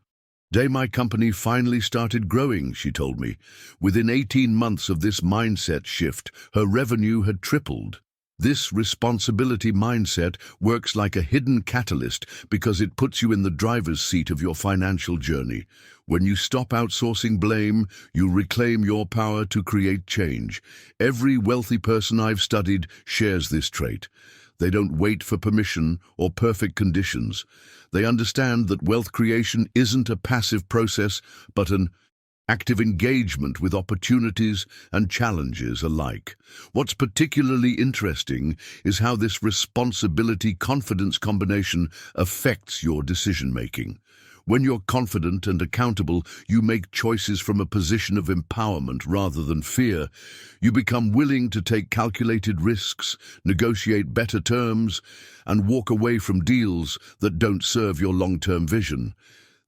day my company finally started growing, she told me. Within 18 months of this mindset shift, her revenue had tripled. This responsibility mindset works like a hidden catalyst because it puts you in the driver's seat of your financial journey. When you stop outsourcing blame, you reclaim your power to create change. Every wealthy person I've studied shares this trait. They don't wait for permission or perfect conditions. They understand that wealth creation isn't a passive process, but an active engagement with opportunities and challenges alike. What's particularly interesting is how this responsibility-confidence combination affects your decision-making. When you're confident and accountable, you make choices from a position of empowerment rather than fear. You become willing to take calculated risks, negotiate better terms, and walk away from deals that don't serve your long-term vision.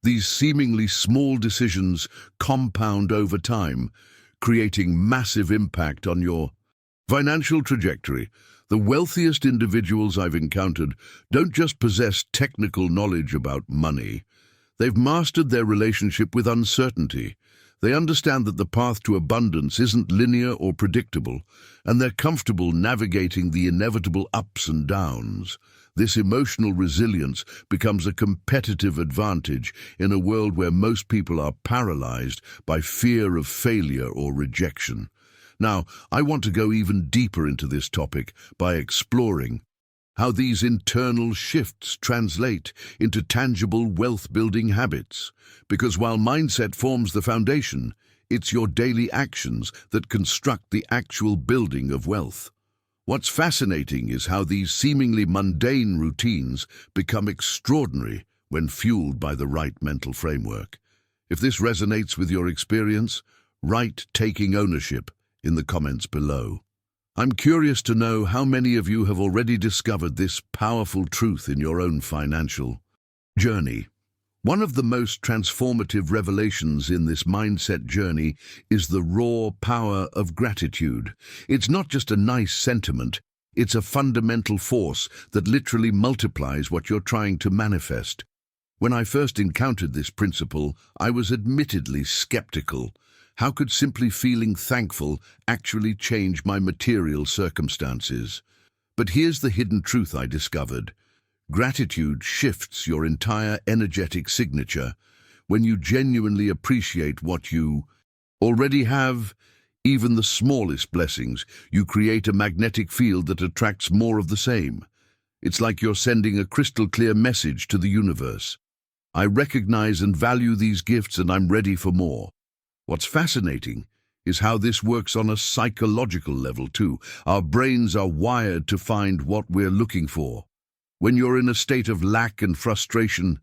These seemingly small decisions compound over time, creating massive impact on your financial trajectory. The wealthiest individuals I've encountered don't just possess technical knowledge about money. They've mastered their relationship with uncertainty. They understand that the path to abundance isn't linear or predictable, and they're comfortable navigating the inevitable ups and downs. This emotional resilience becomes a competitive advantage in a world where most people are paralyzed by fear of failure or rejection. Now, I want to go even deeper into this topic by exploring how these internal shifts translate into tangible wealth-building habits. Because while mindset forms the foundation, it's your daily actions that construct the actual building of wealth. What's fascinating is how these seemingly mundane routines become extraordinary when fueled by the right mental framework. If this resonates with your experience, write "taking ownership" in the comments below. I'm curious to know how many of you have already discovered this powerful truth in your own financial journey. One of the most transformative revelations in this mindset journey is the raw power of gratitude. It's not just a nice sentiment, it's a fundamental force that literally multiplies what you're trying to manifest. When I first encountered this principle, I was admittedly skeptical. How could simply feeling thankful actually change my material circumstances? But here's the hidden truth I discovered. Gratitude shifts your entire energetic signature. When you genuinely appreciate what you already have, even the smallest blessings, you create a magnetic field that attracts more of the same. It's like you're sending a crystal-clear message to the universe. I recognize and value these gifts, and I'm ready for more. What's fascinating is how this works on a psychological level too. Our brains are wired to find what we're looking for. When you're in a state of lack and frustration,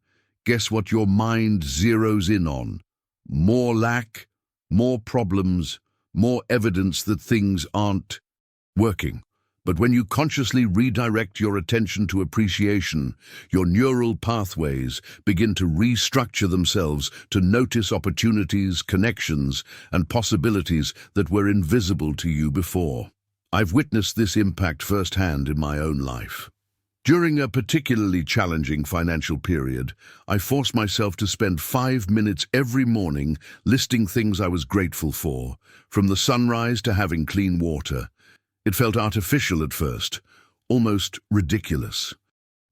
guess what your mind zeroes in on? More lack, more problems, more evidence that things aren't working. But when you consciously redirect your attention to appreciation, your neural pathways begin to restructure themselves to notice opportunities, connections, and possibilities that were invisible to you before. I've witnessed this impact firsthand in my own life. During a particularly challenging financial period, I forced myself to spend 5 minutes every morning listing things I was grateful for, from the sunrise to having clean water. It felt artificial at first, almost ridiculous,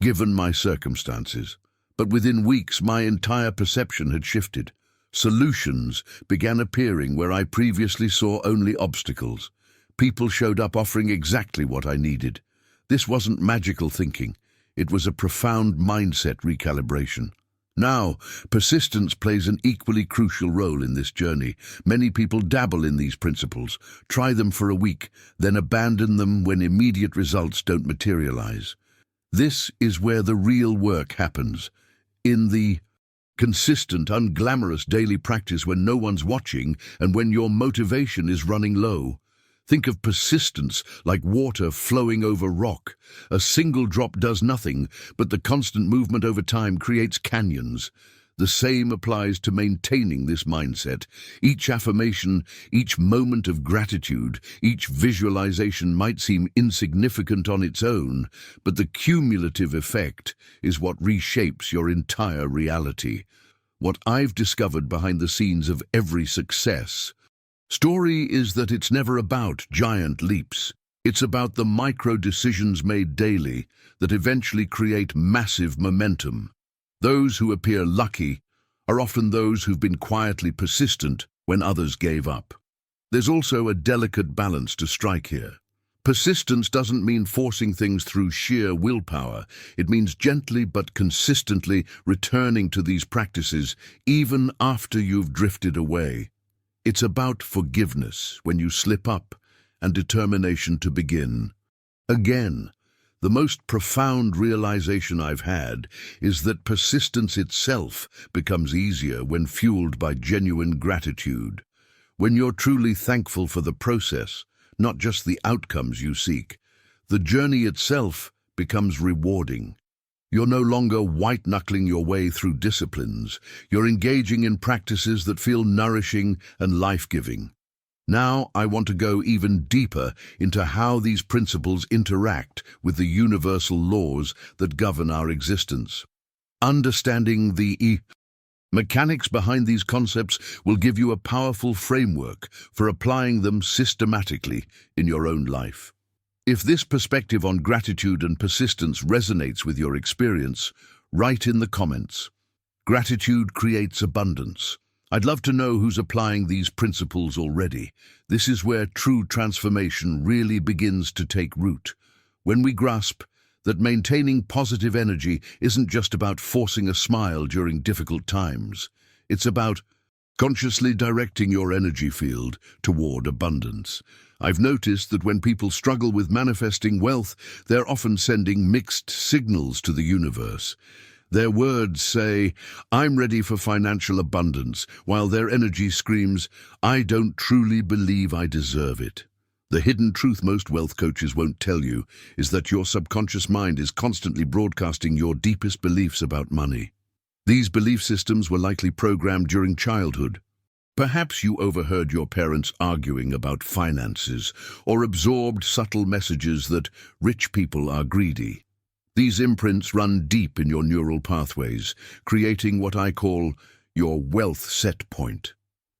given my circumstances. But within weeks, my entire perception had shifted. Solutions began appearing where I previously saw only obstacles. People showed up offering exactly what I needed. This wasn't magical thinking. It was a profound mindset recalibration. Now, persistence plays an equally crucial role in this journey. Many people dabble in these principles, try them for a week, then abandon them when immediate results don't materialize. This is where the real work happens, in the consistent, unglamorous daily practice when no one's watching and when your motivation is running low. Think of persistence like water flowing over rock. A single drop does nothing, but the constant movement over time creates canyons. The same applies to maintaining this mindset. Each affirmation, each moment of gratitude, each visualization might seem insignificant on its own, but the cumulative effect is what reshapes your entire reality. What I've discovered behind the scenes of every success story is that it's never about giant leaps. It's about the micro decisions made daily that eventually create massive momentum. Those who appear lucky are often those who've been quietly persistent when others gave up. There's also a delicate balance to strike here. Persistence doesn't mean forcing things through sheer willpower. It means gently but consistently returning to these practices even after you've drifted away. It's about forgiveness when you slip up and determination to begin again. The most profound realization I've had is that persistence itself becomes easier when fueled by genuine gratitude. When you're truly thankful for the process, not just the outcomes you seek, the journey itself becomes rewarding. You're no longer white-knuckling your way through disciplines. You're engaging in practices that feel nourishing and life-giving. Now I want to go even deeper into how these principles interact with the universal laws that govern our existence. Understanding the mechanics behind these concepts will give you a powerful framework for applying them systematically in your own life. If this perspective on gratitude and persistence resonates with your experience, write in the comments. Gratitude creates abundance. I'd love to know who's applying these principles already. This is where true transformation really begins to take root. When we grasp that maintaining positive energy isn't just about forcing a smile during difficult times, it's about consciously directing your energy field toward abundance. I've noticed that when people struggle with manifesting wealth, they're often sending mixed signals to the universe. Their words say, "I'm ready for financial abundance," while their energy screams, "I don't truly believe I deserve it." The hidden truth most wealth coaches won't tell you is that your subconscious mind is constantly broadcasting your deepest beliefs about money. These belief systems were likely programmed during childhood. Perhaps you overheard your parents arguing about finances or absorbed subtle messages that rich people are greedy. These imprints run deep in your neural pathways, creating what I call your wealth set point.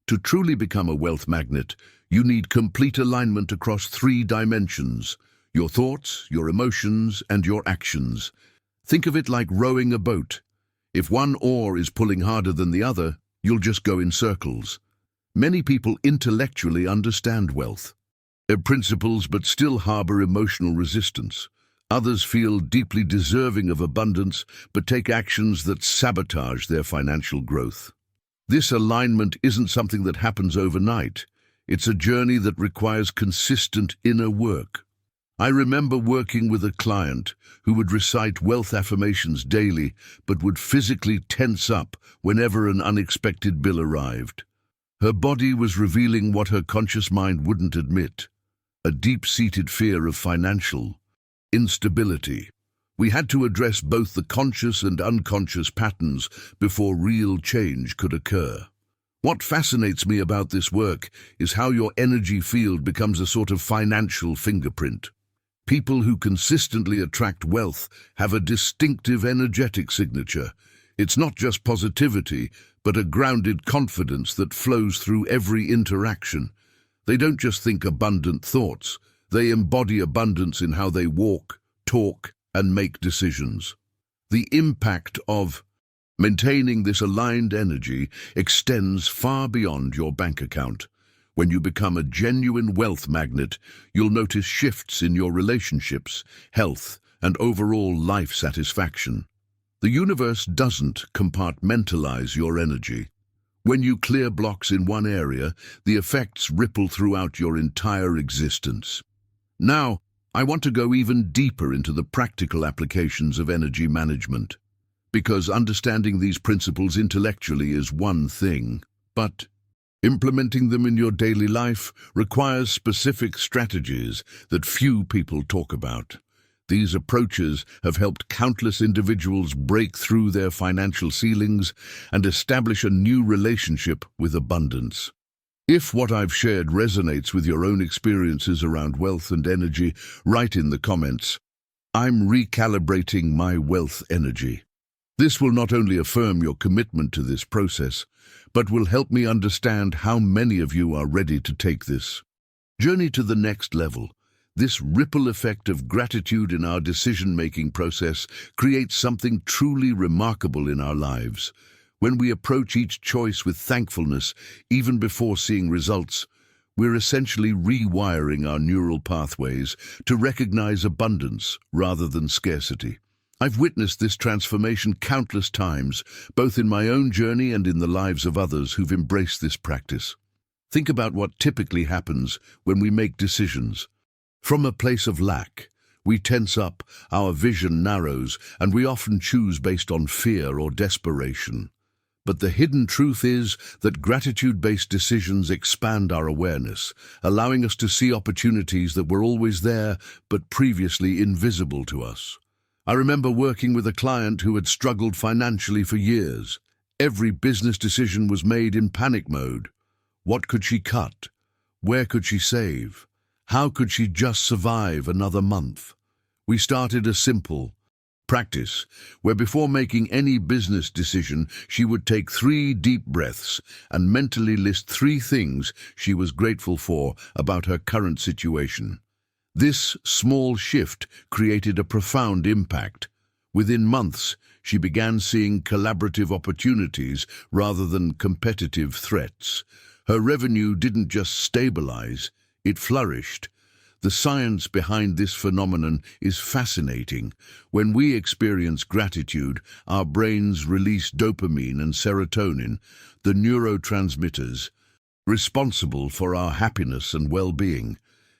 To truly become a wealth magnet, you need complete alignment across 3 dimensions: your thoughts, your emotions, and your actions. Think of it like rowing a boat. If one oar is pulling harder than the other, you'll just go in circles. Many people intellectually understand wealth principles but still harbor emotional resistance. Others feel deeply deserving of abundance but take actions that sabotage their financial growth. This alignment isn't something that happens overnight. It's a journey that requires consistent inner work. I remember working with a client who would recite wealth affirmations daily but would physically tense up whenever an unexpected bill arrived. Her body was revealing what her conscious mind wouldn't admit: a deep-seated fear of financial instability. We had to address both the conscious and unconscious patterns before real change could occur. What fascinates me about this work is how your energy field becomes a sort of financial fingerprint. People who consistently attract wealth have a distinctive energetic signature. It's not just positivity, but a grounded confidence that flows through every interaction. They don't just think abundant thoughts, they embody abundance in how they walk, talk, and make decisions. The impact of Maintaining this aligned energy extends far beyond your bank account. When you become a genuine wealth magnet, you'll notice shifts in your relationships, health, and overall life satisfaction. The universe doesn't compartmentalize your energy. When you clear blocks in one area, the effects ripple throughout your entire existence. Now, I want to go even deeper into the practical applications of energy management. Because understanding these principles intellectually is one thing, but implementing them in your daily life requires specific strategies that few people talk about. These approaches have helped countless individuals break through their financial ceilings and establish a new relationship with abundance. If what I've shared resonates with your own experiences around wealth and energy, write in the comments, "I'm recalibrating my wealth energy." This will not only affirm your commitment to this process, but will help me understand how many of you are ready to take this journey to the next level. This ripple effect of gratitude in our decision-making process creates something truly remarkable in our lives. When we approach each choice with thankfulness, even before seeing results, we're essentially rewiring our neural pathways to recognize abundance rather than scarcity. I've witnessed this transformation countless times, both in my own journey and in the lives of others who've embraced this practice. Think about what typically happens when we make decisions. From a place of lack, we tense up, our vision narrows, and we often choose based on fear or desperation. But the hidden truth is that gratitude-based decisions expand our awareness, allowing us to see opportunities that were always there but previously invisible to us. I remember working with a client who had struggled financially for years. Every business decision was made in panic mode. What could she cut? Where could she save? How could she just survive another month? We started a simple practice where before making any business decision, she would take 3 deep breaths and mentally list 3 things she was grateful for about her current situation. This small shift created a profound impact. Within months, she began seeing collaborative opportunities rather than competitive threats. Her revenue didn't just stabilize, it flourished. The science behind this phenomenon is fascinating. When we experience gratitude, our brains release dopamine and serotonin, the neurotransmitters responsible for our happiness and well-being.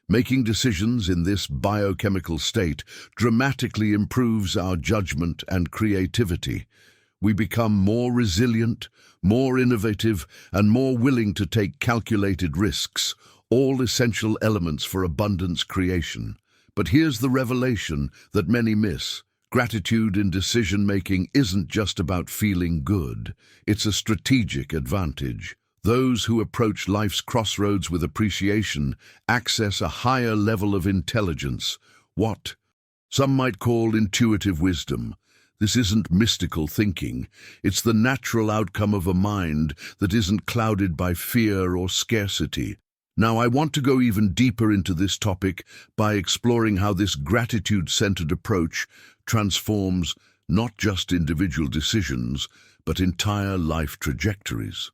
Making decisions in this biochemical state dramatically improves our judgment and creativity. We become more resilient, more innovative, and more willing to take calculated risks, all essential elements for abundance creation. But here's the revelation that many miss. Gratitude in decision-making isn't just about feeling good. It's a strategic advantage. Those who approach life's crossroads with appreciation access a higher level of intelligence, what some might call intuitive wisdom. This isn't mystical thinking. It's the natural outcome of a mind that isn't clouded by fear or scarcity. Now, I want to go even deeper into this topic by exploring how this gratitude-centered approach transforms not just individual decisions, but entire life trajectories.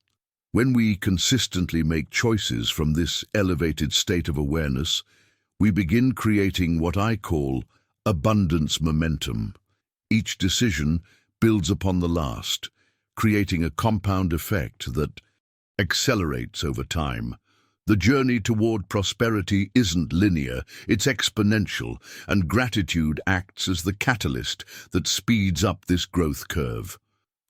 When we consistently make choices from this elevated state of awareness, we begin creating what I call abundance momentum. Each decision builds upon the last, creating a compound effect that accelerates over time. The journey toward prosperity isn't linear, it's exponential, and gratitude acts as the catalyst that speeds up this growth curve.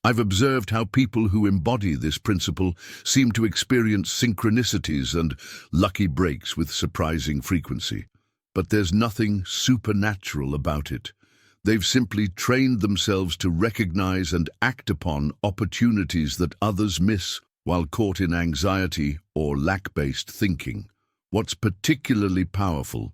I've observed how people who embody this principle seem to experience synchronicities and lucky breaks with surprising frequency. But there's nothing supernatural about it. They've simply trained themselves to recognize and act upon opportunities that others miss while caught in anxiety or lack-based thinking. What's particularly powerful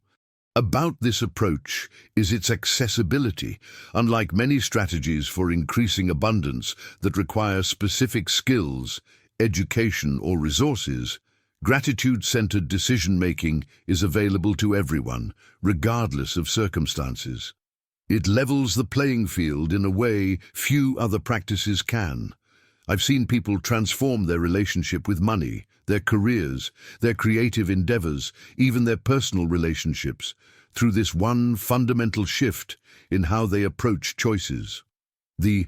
about this approach is its accessibility. Unlike many strategies for increasing abundance that require specific skills, education, or resources, gratitude-centered decision-making is available to everyone, regardless of circumstances. It levels the playing field in a way few other practices can. I've seen people transform their relationship with money, their careers, their creative endeavors, even their personal relationships, through this one fundamental shift in how they approach choices. The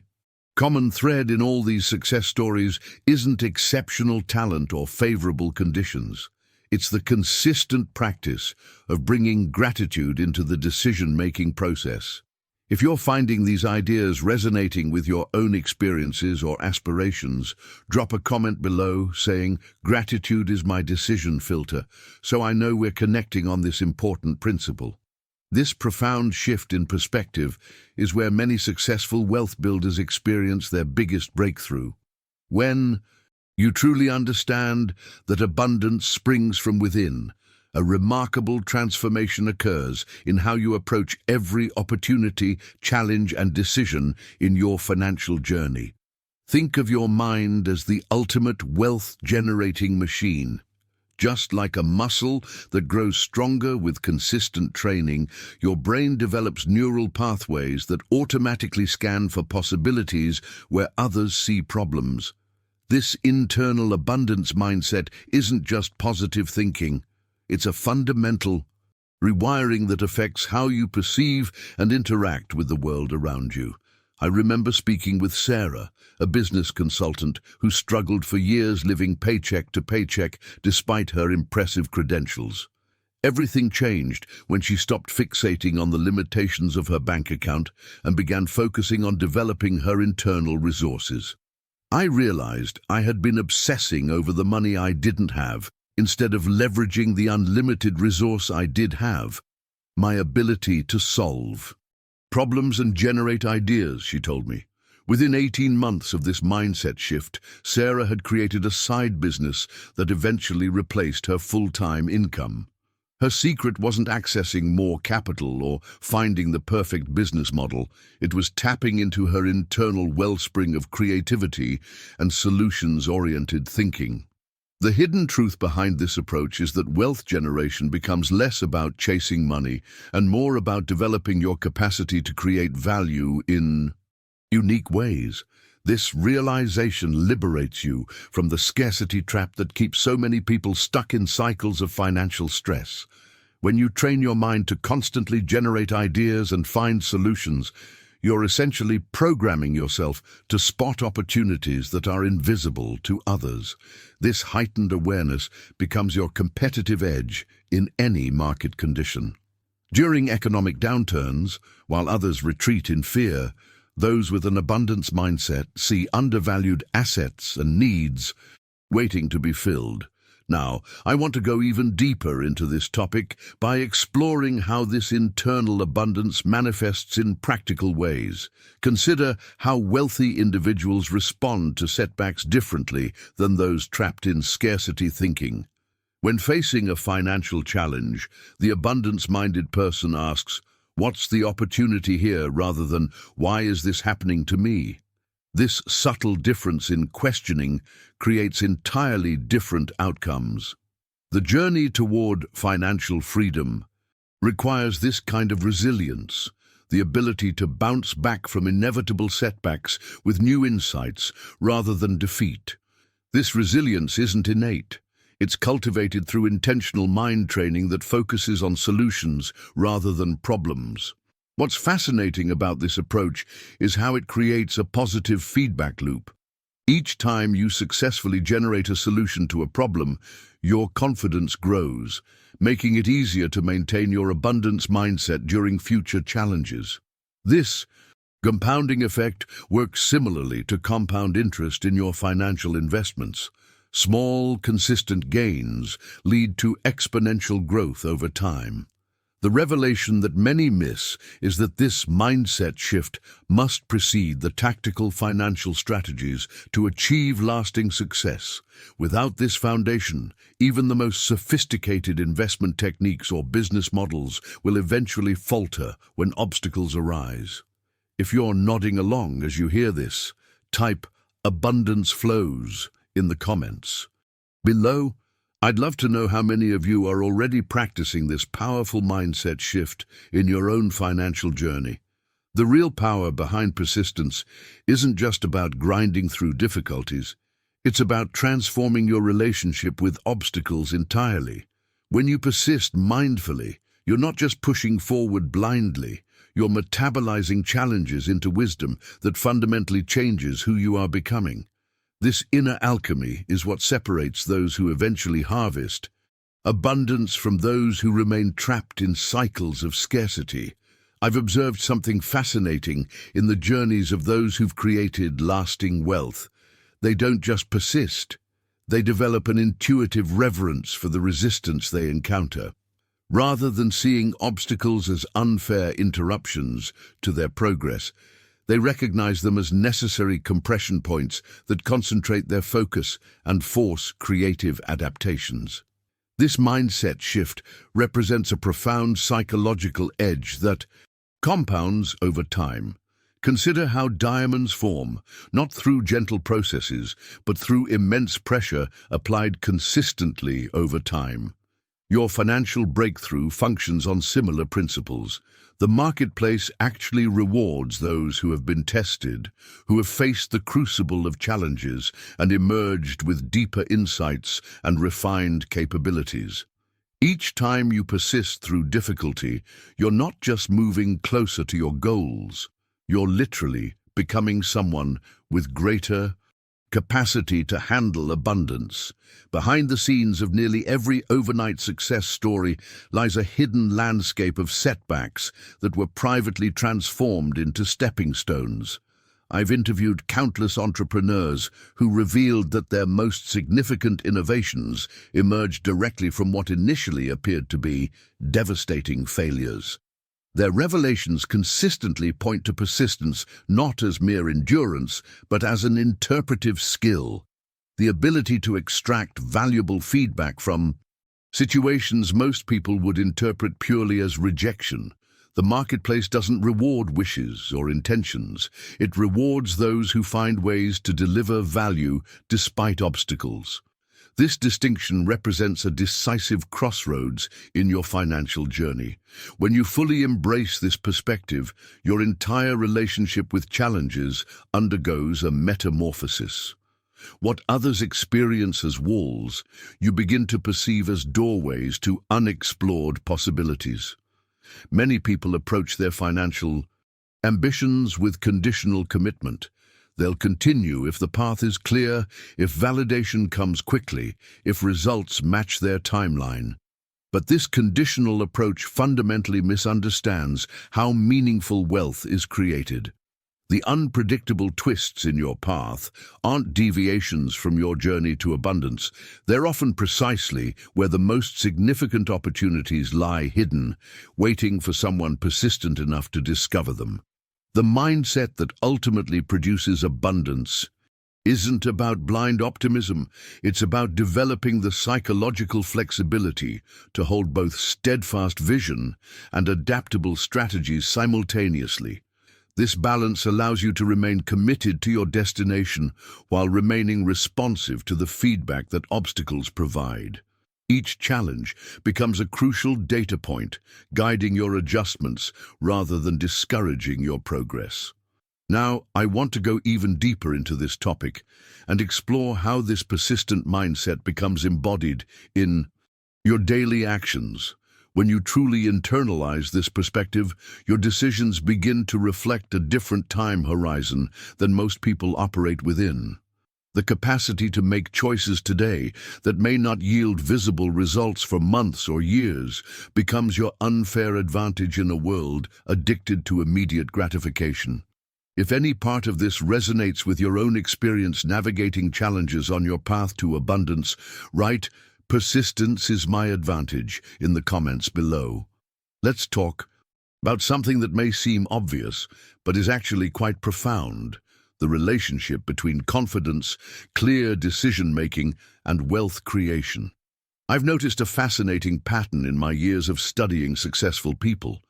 common thread in all these success stories isn't exceptional talent or favorable conditions. It's the consistent practice of bringing gratitude into the decision-making process. If you're finding these ideas resonating with your own experiences or aspirations, drop a comment below saying, "Gratitude is my decision filter," so I know we're connecting on this important principle. This profound shift in perspective is where many successful wealth builders experience their biggest breakthrough. When you truly understand that abundance springs from within, a remarkable transformation occurs in how you approach every opportunity, challenge, and decision in your financial journey. Think of your mind as the ultimate wealth-generating machine. Just like a muscle that grows stronger with consistent training, your brain develops neural pathways that automatically scan for possibilities where others see problems. This internal abundance mindset isn't just positive thinking. It's a fundamental rewiring that affects how you perceive and interact with the world around you. I remember speaking with Sarah, a business consultant who struggled for years living paycheck to paycheck despite her impressive credentials. Everything changed when she stopped fixating on the limitations of her bank account and began focusing on developing her internal resources. I realized I had been obsessing over the money I didn't have instead of leveraging the unlimited resource I did have, my ability to solve problems and generate ideas, she told me. Within 18 months of this mindset shift, Sarah had created a side business that eventually replaced her full-time income. Her secret wasn't accessing more capital or finding the perfect business model. It was tapping into her internal wellspring of creativity and solutions-oriented thinking. The hidden truth behind this approach is that wealth generation becomes less about chasing money and more about developing your capacity to create value in unique ways. This realization liberates you from the scarcity trap that keeps so many people stuck in cycles of financial stress. When you train your mind to constantly generate ideas and find solutions, you're essentially programming yourself to spot opportunities that are invisible to others. This heightened awareness becomes your competitive edge in any market condition. During economic downturns, while others retreat in fear, those with an abundance mindset see undervalued assets and needs waiting to be filled. Now, I want to go even deeper into this topic by exploring how this internal abundance manifests in practical ways. Consider how wealthy individuals respond to setbacks differently than those trapped in scarcity thinking. When facing a financial challenge, the abundance-minded person asks, "What's the opportunity here?" rather than, "Why is this happening to me?" This subtle difference in questioning creates entirely different outcomes. The journey toward financial freedom requires this kind of resilience, the ability to bounce back from inevitable setbacks with new insights rather than defeat. This resilience isn't innate. It's cultivated through intentional mind training that focuses on solutions rather than problems. What's fascinating about this approach is how it creates a positive feedback loop. Each time you successfully generate a solution to a problem, your confidence grows, making it easier to maintain your abundance mindset during future challenges. This compounding effect works similarly to compound interest in your financial investments. Small, consistent gains lead to exponential growth over time. The revelation that many miss is that this mindset shift must precede the tactical financial strategies to achieve lasting success. Without this foundation, even the most sophisticated investment techniques or business models will eventually falter when obstacles arise. If you're nodding along as you hear this, type "abundance flows" in the comments below. I'd love to know how many of you are already practicing this powerful mindset shift in your own financial journey. The real power behind persistence isn't just about grinding through difficulties. It's about transforming your relationship with obstacles entirely. When you persist mindfully, you're not just pushing forward blindly, you're metabolizing challenges into wisdom that fundamentally changes who you are becoming. This inner alchemy is what separates those who eventually harvest abundance from those who remain trapped in cycles of scarcity. I've observed something fascinating in the journeys of those who've created lasting wealth. They don't just persist, they develop an intuitive reverence for the resistance they encounter. Rather than seeing obstacles as unfair interruptions to their progress, they recognize them as necessary compression points that concentrate their focus and force creative adaptations. This mindset shift represents a profound psychological edge that compounds over time. Consider how diamonds form, not through gentle processes, but through immense pressure applied consistently over time. Your financial breakthrough functions on similar principles. The marketplace actually rewards those who have been tested, who have faced the crucible of challenges and emerged with deeper insights and refined capabilities. Each time you persist through difficulty, you're not just moving closer to your goals, you're literally becoming someone with greater capacity to handle abundance. Behind the scenes of nearly every overnight success story lies a hidden landscape of setbacks that were privately transformed into stepping stones. I've interviewed countless entrepreneurs who revealed that their most significant innovations emerged directly from what initially appeared to be devastating failures. Their revelations consistently point to persistence not as mere endurance, but as an interpretive skill, the ability to extract valuable feedback from situations most people would interpret purely as rejection. The marketplace doesn't reward wishes or intentions. It rewards those who find ways to deliver value despite obstacles. This distinction represents a decisive crossroads in your financial journey. When you fully embrace this perspective, your entire relationship with challenges undergoes a metamorphosis. What others experience as walls, you begin to perceive as doorways to unexplored possibilities. Many people approach their financial ambitions with conditional commitment. They'll continue if the path is clear, if validation comes quickly, if results match their timeline. But this conditional approach fundamentally misunderstands how meaningful wealth is created. The unpredictable twists in your path aren't deviations from your journey to abundance. They're often precisely where the most significant opportunities lie hidden, waiting for someone persistent enough to discover them. The mindset that ultimately produces abundance isn't about blind optimism. It's about developing the psychological flexibility to hold both steadfast vision and adaptable strategies simultaneously. This balance allows you to remain committed to your destination while remaining responsive to the feedback that obstacles provide. Each challenge becomes a crucial data point, guiding your adjustments rather than discouraging your progress. Now, I want to go even deeper into this topic and explore how this persistent mindset becomes embodied in your daily actions. When you truly internalize this perspective, your decisions begin to reflect a different time horizon than most people operate within. The capacity to make choices today that may not yield visible results for months or years becomes your unfair advantage in a world addicted to immediate gratification. If any part of this resonates with your own experience navigating challenges on your path to abundance, write "Persistence is my advantage" in the comments below. Let's talk about something that may seem obvious, but is actually quite profound: the relationship between confidence, clear decision-making, and wealth creation. I've noticed a fascinating pattern in my years of studying successful people.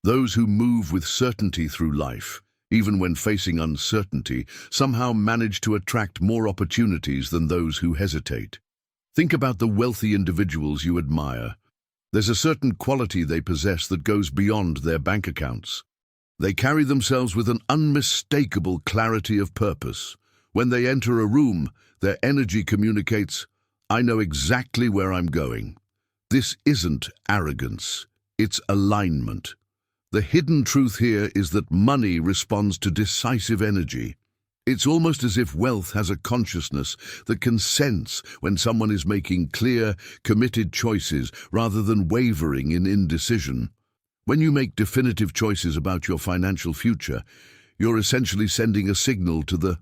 Those who move with certainty through life, even when facing uncertainty, somehow manage to attract more opportunities than those who hesitate. Think about the wealthy individuals you admire. There's a certain quality they possess that goes beyond their bank accounts. They carry themselves with an unmistakable clarity of purpose. When they enter a room, their energy communicates, "I know exactly where I'm going." This isn't arrogance, it's alignment. The hidden truth here is that money responds to decisive energy. It's almost as if wealth has a consciousness that can sense when someone is making clear, committed choices rather than wavering in indecision. When you make definitive choices about your financial future, you're essentially sending a signal to the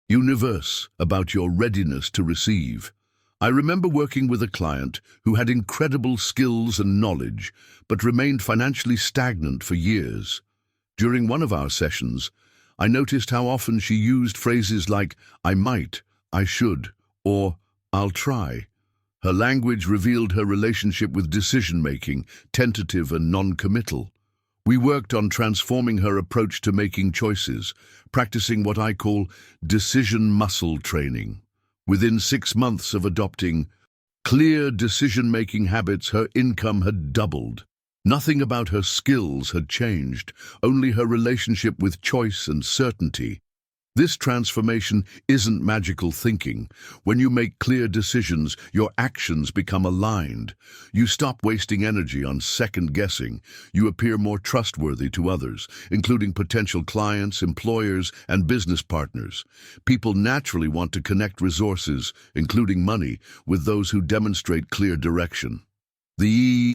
universe about your readiness to receive. I remember working with a client who had incredible skills and knowledge, but remained financially stagnant for years. During one of our sessions, I noticed how often she used phrases like, "I might," "I should," or "I'll try." Her language revealed her relationship with decision-making, tentative and non-committal. We worked on transforming her approach to making choices, practicing what I call decision muscle training. Within 6 months of adopting clear decision-making habits, her income had doubled. Nothing about her skills had changed, only her relationship with choice and certainty. This transformation isn't magical thinking. When you make clear decisions, your actions become aligned. You stop wasting energy on second-guessing. You appear more trustworthy to others, including potential clients, employers, and business partners. People naturally want to connect resources, including money, with those who demonstrate clear direction. The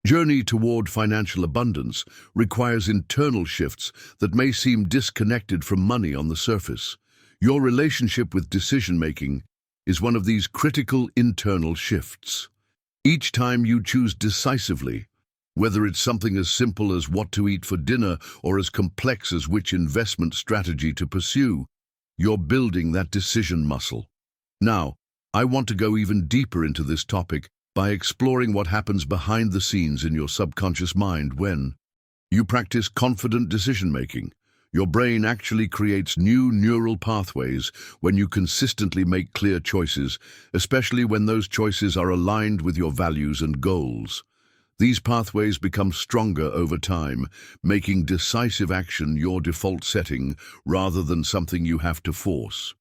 journey toward financial abundance requires internal shifts that may seem disconnected from money on the surface. Your relationship with decision-making is one of these critical internal shifts. Each time you choose decisively, whether it's something as simple as what to eat for dinner or as complex as which investment strategy to pursue, you're building that decision muscle. Now, I want to go even deeper into this topic by exploring what happens behind the scenes in your subconscious mind when you practice confident decision-making. Your brain actually creates new neural pathways when you consistently make clear choices, especially when those choices are aligned with your values and goals. These pathways become stronger over time, making decisive action your default setting rather than something you have to force.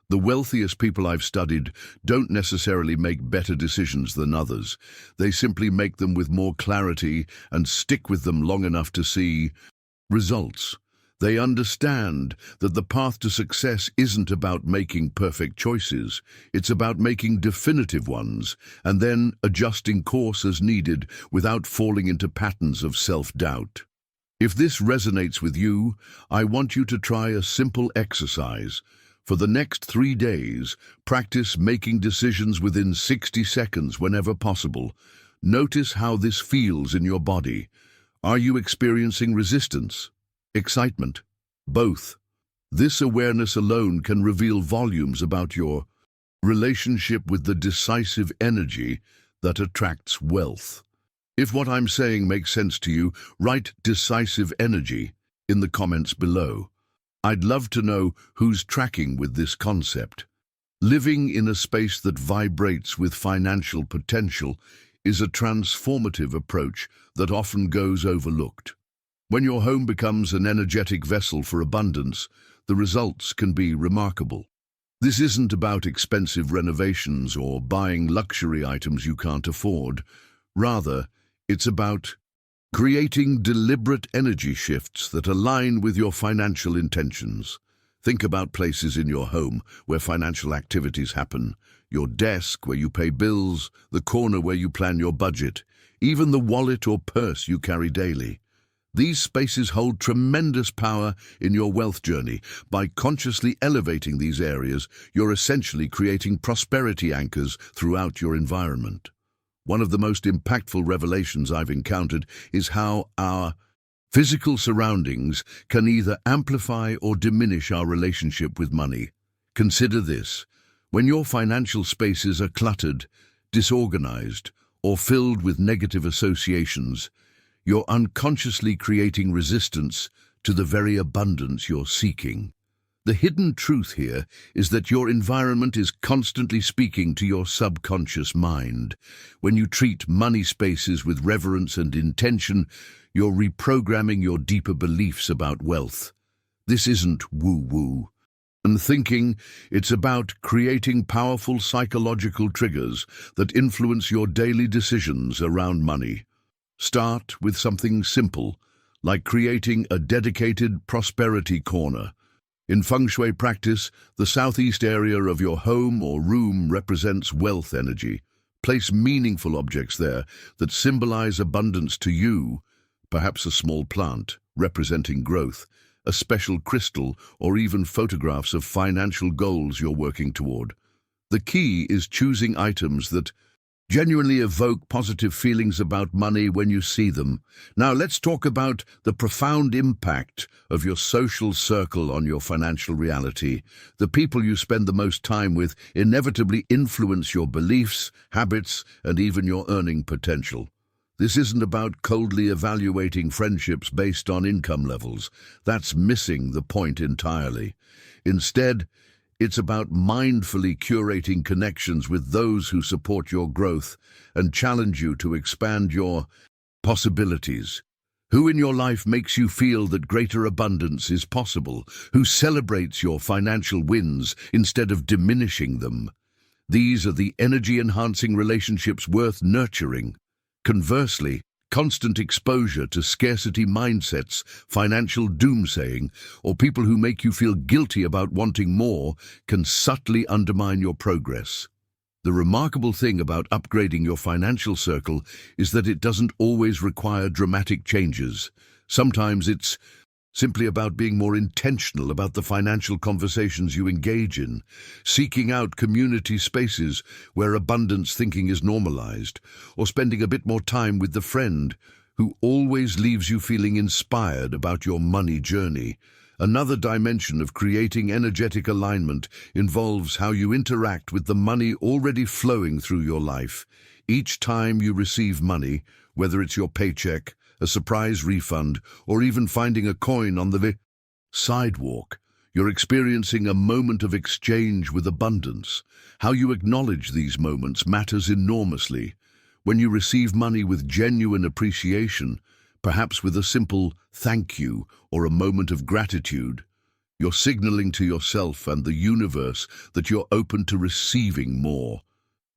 The wealthiest people I've studied don't necessarily make better decisions than others. They simply make them with more clarity and stick with them long enough to see results. They understand that the path to success isn't about making perfect choices. It's about making definitive ones and then adjusting course as needed without falling into patterns of self-doubt. If this resonates with you, I want you to try a simple exercise. For the next 3 days, practice making decisions within 60 seconds whenever possible. Notice how this feels in your body. Are you experiencing resistance? Excitement? Both. This awareness alone can reveal volumes about your relationship with the decisive energy that attracts wealth. If what I'm saying makes sense to you, write decisive energy in the comments below. I'd love to know who's tracking with this concept. Living in a space that vibrates with financial potential is a transformative approach that often goes overlooked. When your home becomes an energetic vessel for abundance, the results can be remarkable. This isn't about expensive renovations or buying luxury items you can't afford. Rather, it's about creating deliberate energy shifts that align with your financial intentions. Think about places in your home where financial activities happen. Your desk where you pay bills, the corner where you plan your budget, even the wallet or purse you carry daily. These spaces hold tremendous power in your wealth journey. By consciously elevating these areas, you're essentially creating prosperity anchors throughout your environment. One of the most impactful revelations I've encountered is how our physical surroundings can either amplify or diminish our relationship with money. Consider this. When your financial spaces are cluttered, disorganized, or filled with negative associations, you're unconsciously creating resistance to the very abundance you're seeking. The hidden truth here is that your environment is constantly speaking to your subconscious mind. When you treat money spaces with reverence and intention, you're reprogramming your deeper beliefs about wealth. This isn't woo-woo and thinking, it's about creating powerful psychological triggers that influence your daily decisions around money. Start with something simple, like creating a dedicated prosperity corner. In feng shui practice, the southeast area of your home or room represents wealth energy. Place meaningful objects there that symbolize abundance to you, perhaps a small plant representing growth, a special crystal, or even photographs of financial goals you're working toward. The key is choosing items that genuinely evoke positive feelings about money when you see them. Now let's talk about the profound impact of your social circle on your financial reality. The people you spend the most time with inevitably influence your beliefs, habits, and even your earning potential. This isn't about coldly evaluating friendships based on income levels. That's missing the point entirely. Instead, it's about mindfully curating connections with those who support your growth and challenge you to expand your possibilities. Who in your life makes you feel that greater abundance is possible? Who celebrates your financial wins instead of diminishing them? These are the energy-enhancing relationships worth nurturing. Conversely, constant exposure to scarcity mindsets, financial doomsaying, or people who make you feel guilty about wanting more can subtly undermine your progress. The remarkable thing about upgrading your financial circle is that it doesn't always require dramatic changes. Sometimes it's simply about being more intentional about the financial conversations you engage in, seeking out community spaces where abundance thinking is normalized, or spending a bit more time with the friend who always leaves you feeling inspired about your money journey. Another dimension of creating energetic alignment involves how you interact with the money already flowing through your life. Each time you receive money, whether it's your paycheck, a surprise refund, or even finding a coin on the sidewalk, you're experiencing a moment of exchange with abundance. How you acknowledge these moments matters enormously. When you receive money with genuine appreciation, perhaps with a simple thank you or a moment of gratitude, you're signaling to yourself and the universe that you're open to receiving more.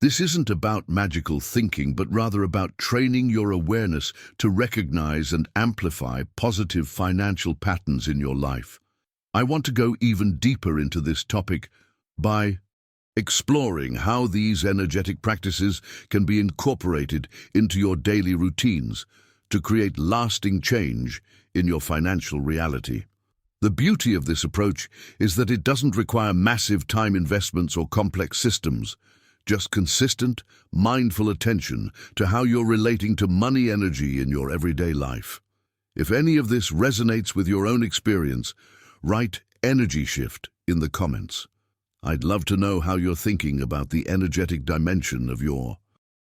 This isn't about magical thinking, but rather about training your awareness to recognize and amplify positive financial patterns in your life. I want to go even deeper into this topic by exploring how these energetic practices can be incorporated into your daily routines to create lasting change in your financial reality. The beauty of this approach is that it doesn't require massive time investments or complex systems. Just consistent, mindful attention to how you're relating to money energy in your everyday life. If any of this resonates with your own experience, write energy shift in the comments. I'd love to know how you're thinking about the energetic dimension of your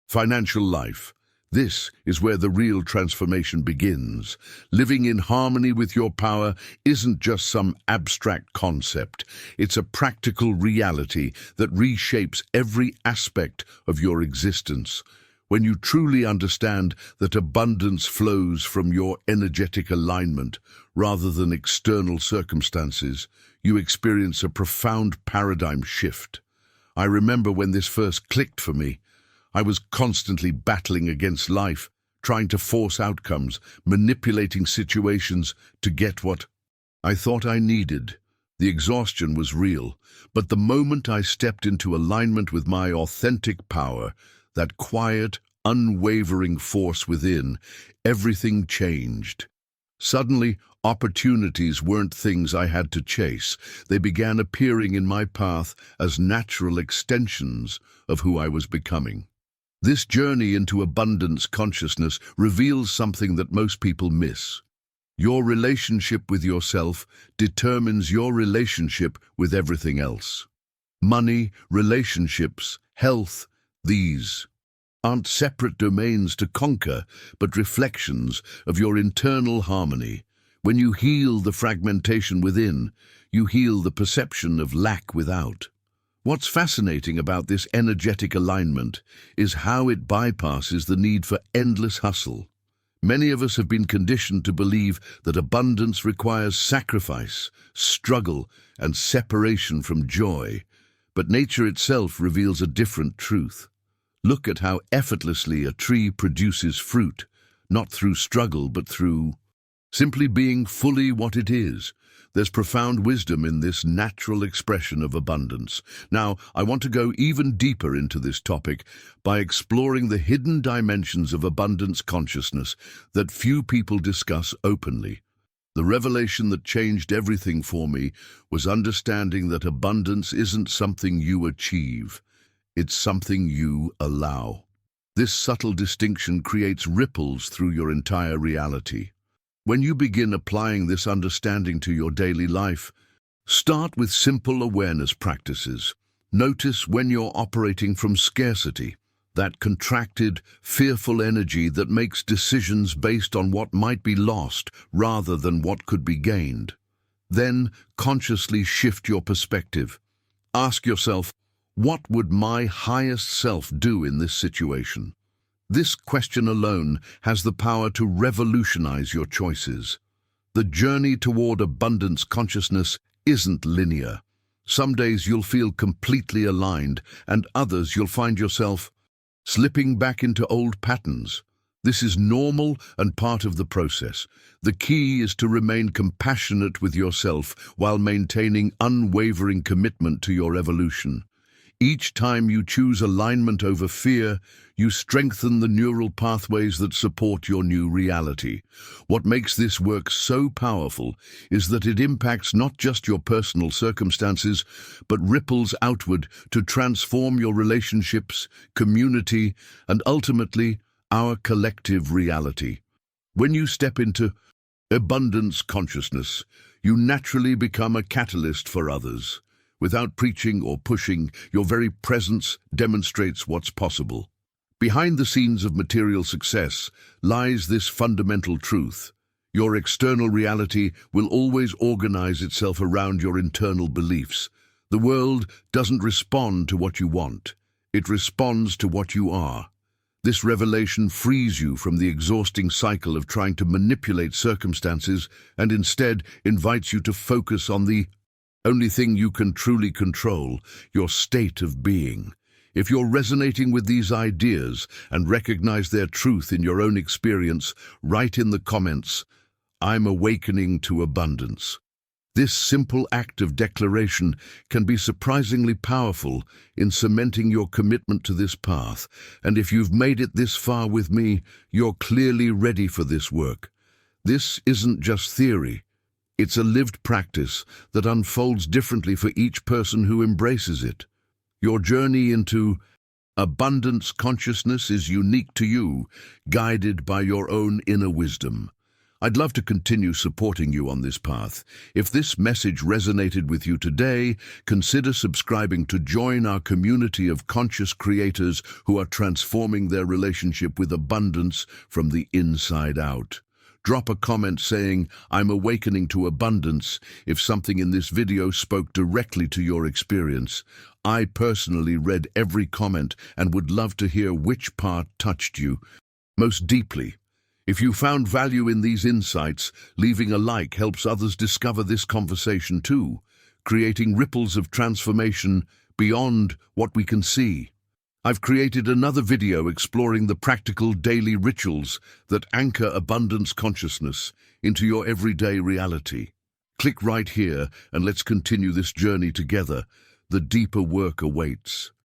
financial life. This is where the real transformation begins. Living in harmony with your power isn't just some abstract concept. It's a practical reality that reshapes every aspect of your existence. When you truly understand that abundance flows from your energetic alignment rather than external circumstances, you experience a profound paradigm shift. I remember when this first clicked for me. I was constantly battling against life, trying to force outcomes, manipulating situations to get what I thought I needed. The exhaustion was real, but the moment I stepped into alignment with my authentic power, that quiet, unwavering force within, everything changed. Suddenly, opportunities weren't things I had to chase. They began appearing in my path as natural extensions of who I was becoming. This journey into abundance consciousness reveals something that most people miss. Your relationship with yourself determines your relationship with everything else. Money, relationships, health, these aren't separate domains to conquer, but reflections of your internal harmony. When you heal the fragmentation within, you heal the perception of lack without. What's fascinating about this energetic alignment is how it bypasses the need for endless hustle. Many of us have been conditioned to believe that abundance requires sacrifice, struggle, and separation from joy. But nature itself reveals a different truth. Look at how effortlessly a tree produces fruit, not through struggle but through simply being fully what it is. There's profound wisdom in this natural expression of abundance. Now, I want to go even deeper into this topic by exploring the hidden dimensions of abundance consciousness that few people discuss openly. The revelation that changed everything for me was understanding that abundance isn't something you achieve, it's something you allow. This subtle distinction creates ripples through your entire reality. When you begin applying this understanding to your daily life, start with simple awareness practices. Notice when you're operating from scarcity, that contracted, fearful energy that makes decisions based on what might be lost rather than what could be gained. Then consciously shift your perspective. Ask yourself, what would my highest self do in this situation? This question alone has the power to revolutionize your choices. The journey toward abundance consciousness isn't linear. Some days you'll feel completely aligned, and others you'll find yourself slipping back into old patterns. This is normal and part of the process. The key is to remain compassionate with yourself while maintaining unwavering commitment to your evolution. Each time you choose alignment over fear, you strengthen the neural pathways that support your new reality. What makes this work so powerful is that it impacts not just your personal circumstances, but ripples outward to transform your relationships, community, and ultimately, our collective reality. When you step into abundance consciousness, you naturally become a catalyst for others. Without preaching or pushing, your very presence demonstrates what's possible. Behind the scenes of material success lies this fundamental truth. Your external reality will always organize itself around your internal beliefs. The world doesn't respond to what you want. It responds to what you are. This revelation frees you from the exhausting cycle of trying to manipulate circumstances and instead invites you to focus on the only thing you can truly control, your state of being. If you're resonating with these ideas and recognize their truth in your own experience, write in the comments, "I'm awakening to abundance." This simple act of declaration can be surprisingly powerful in cementing your commitment to this path. And if you've made it this far with me, you're clearly ready for this work. This isn't just theory. It's a lived practice that unfolds differently for each person who embraces it. Your journey into abundance consciousness is unique to you, guided by your own inner wisdom. I'd love to continue supporting you on this path. If this message resonated with you today, consider subscribing to join our community of conscious creators who are transforming their relationship with abundance from the inside out. Drop a comment saying, "I'm awakening to abundance," if something in this video spoke directly to your experience. I personally read every comment and would love to hear which part touched you most deeply. If you found value in these insights, leaving a like helps others discover this conversation too, creating ripples of transformation beyond what we can see. I've created another video exploring the practical daily rituals that anchor abundance consciousness into your everyday reality. Click right here and let's continue this journey together. The deeper work awaits.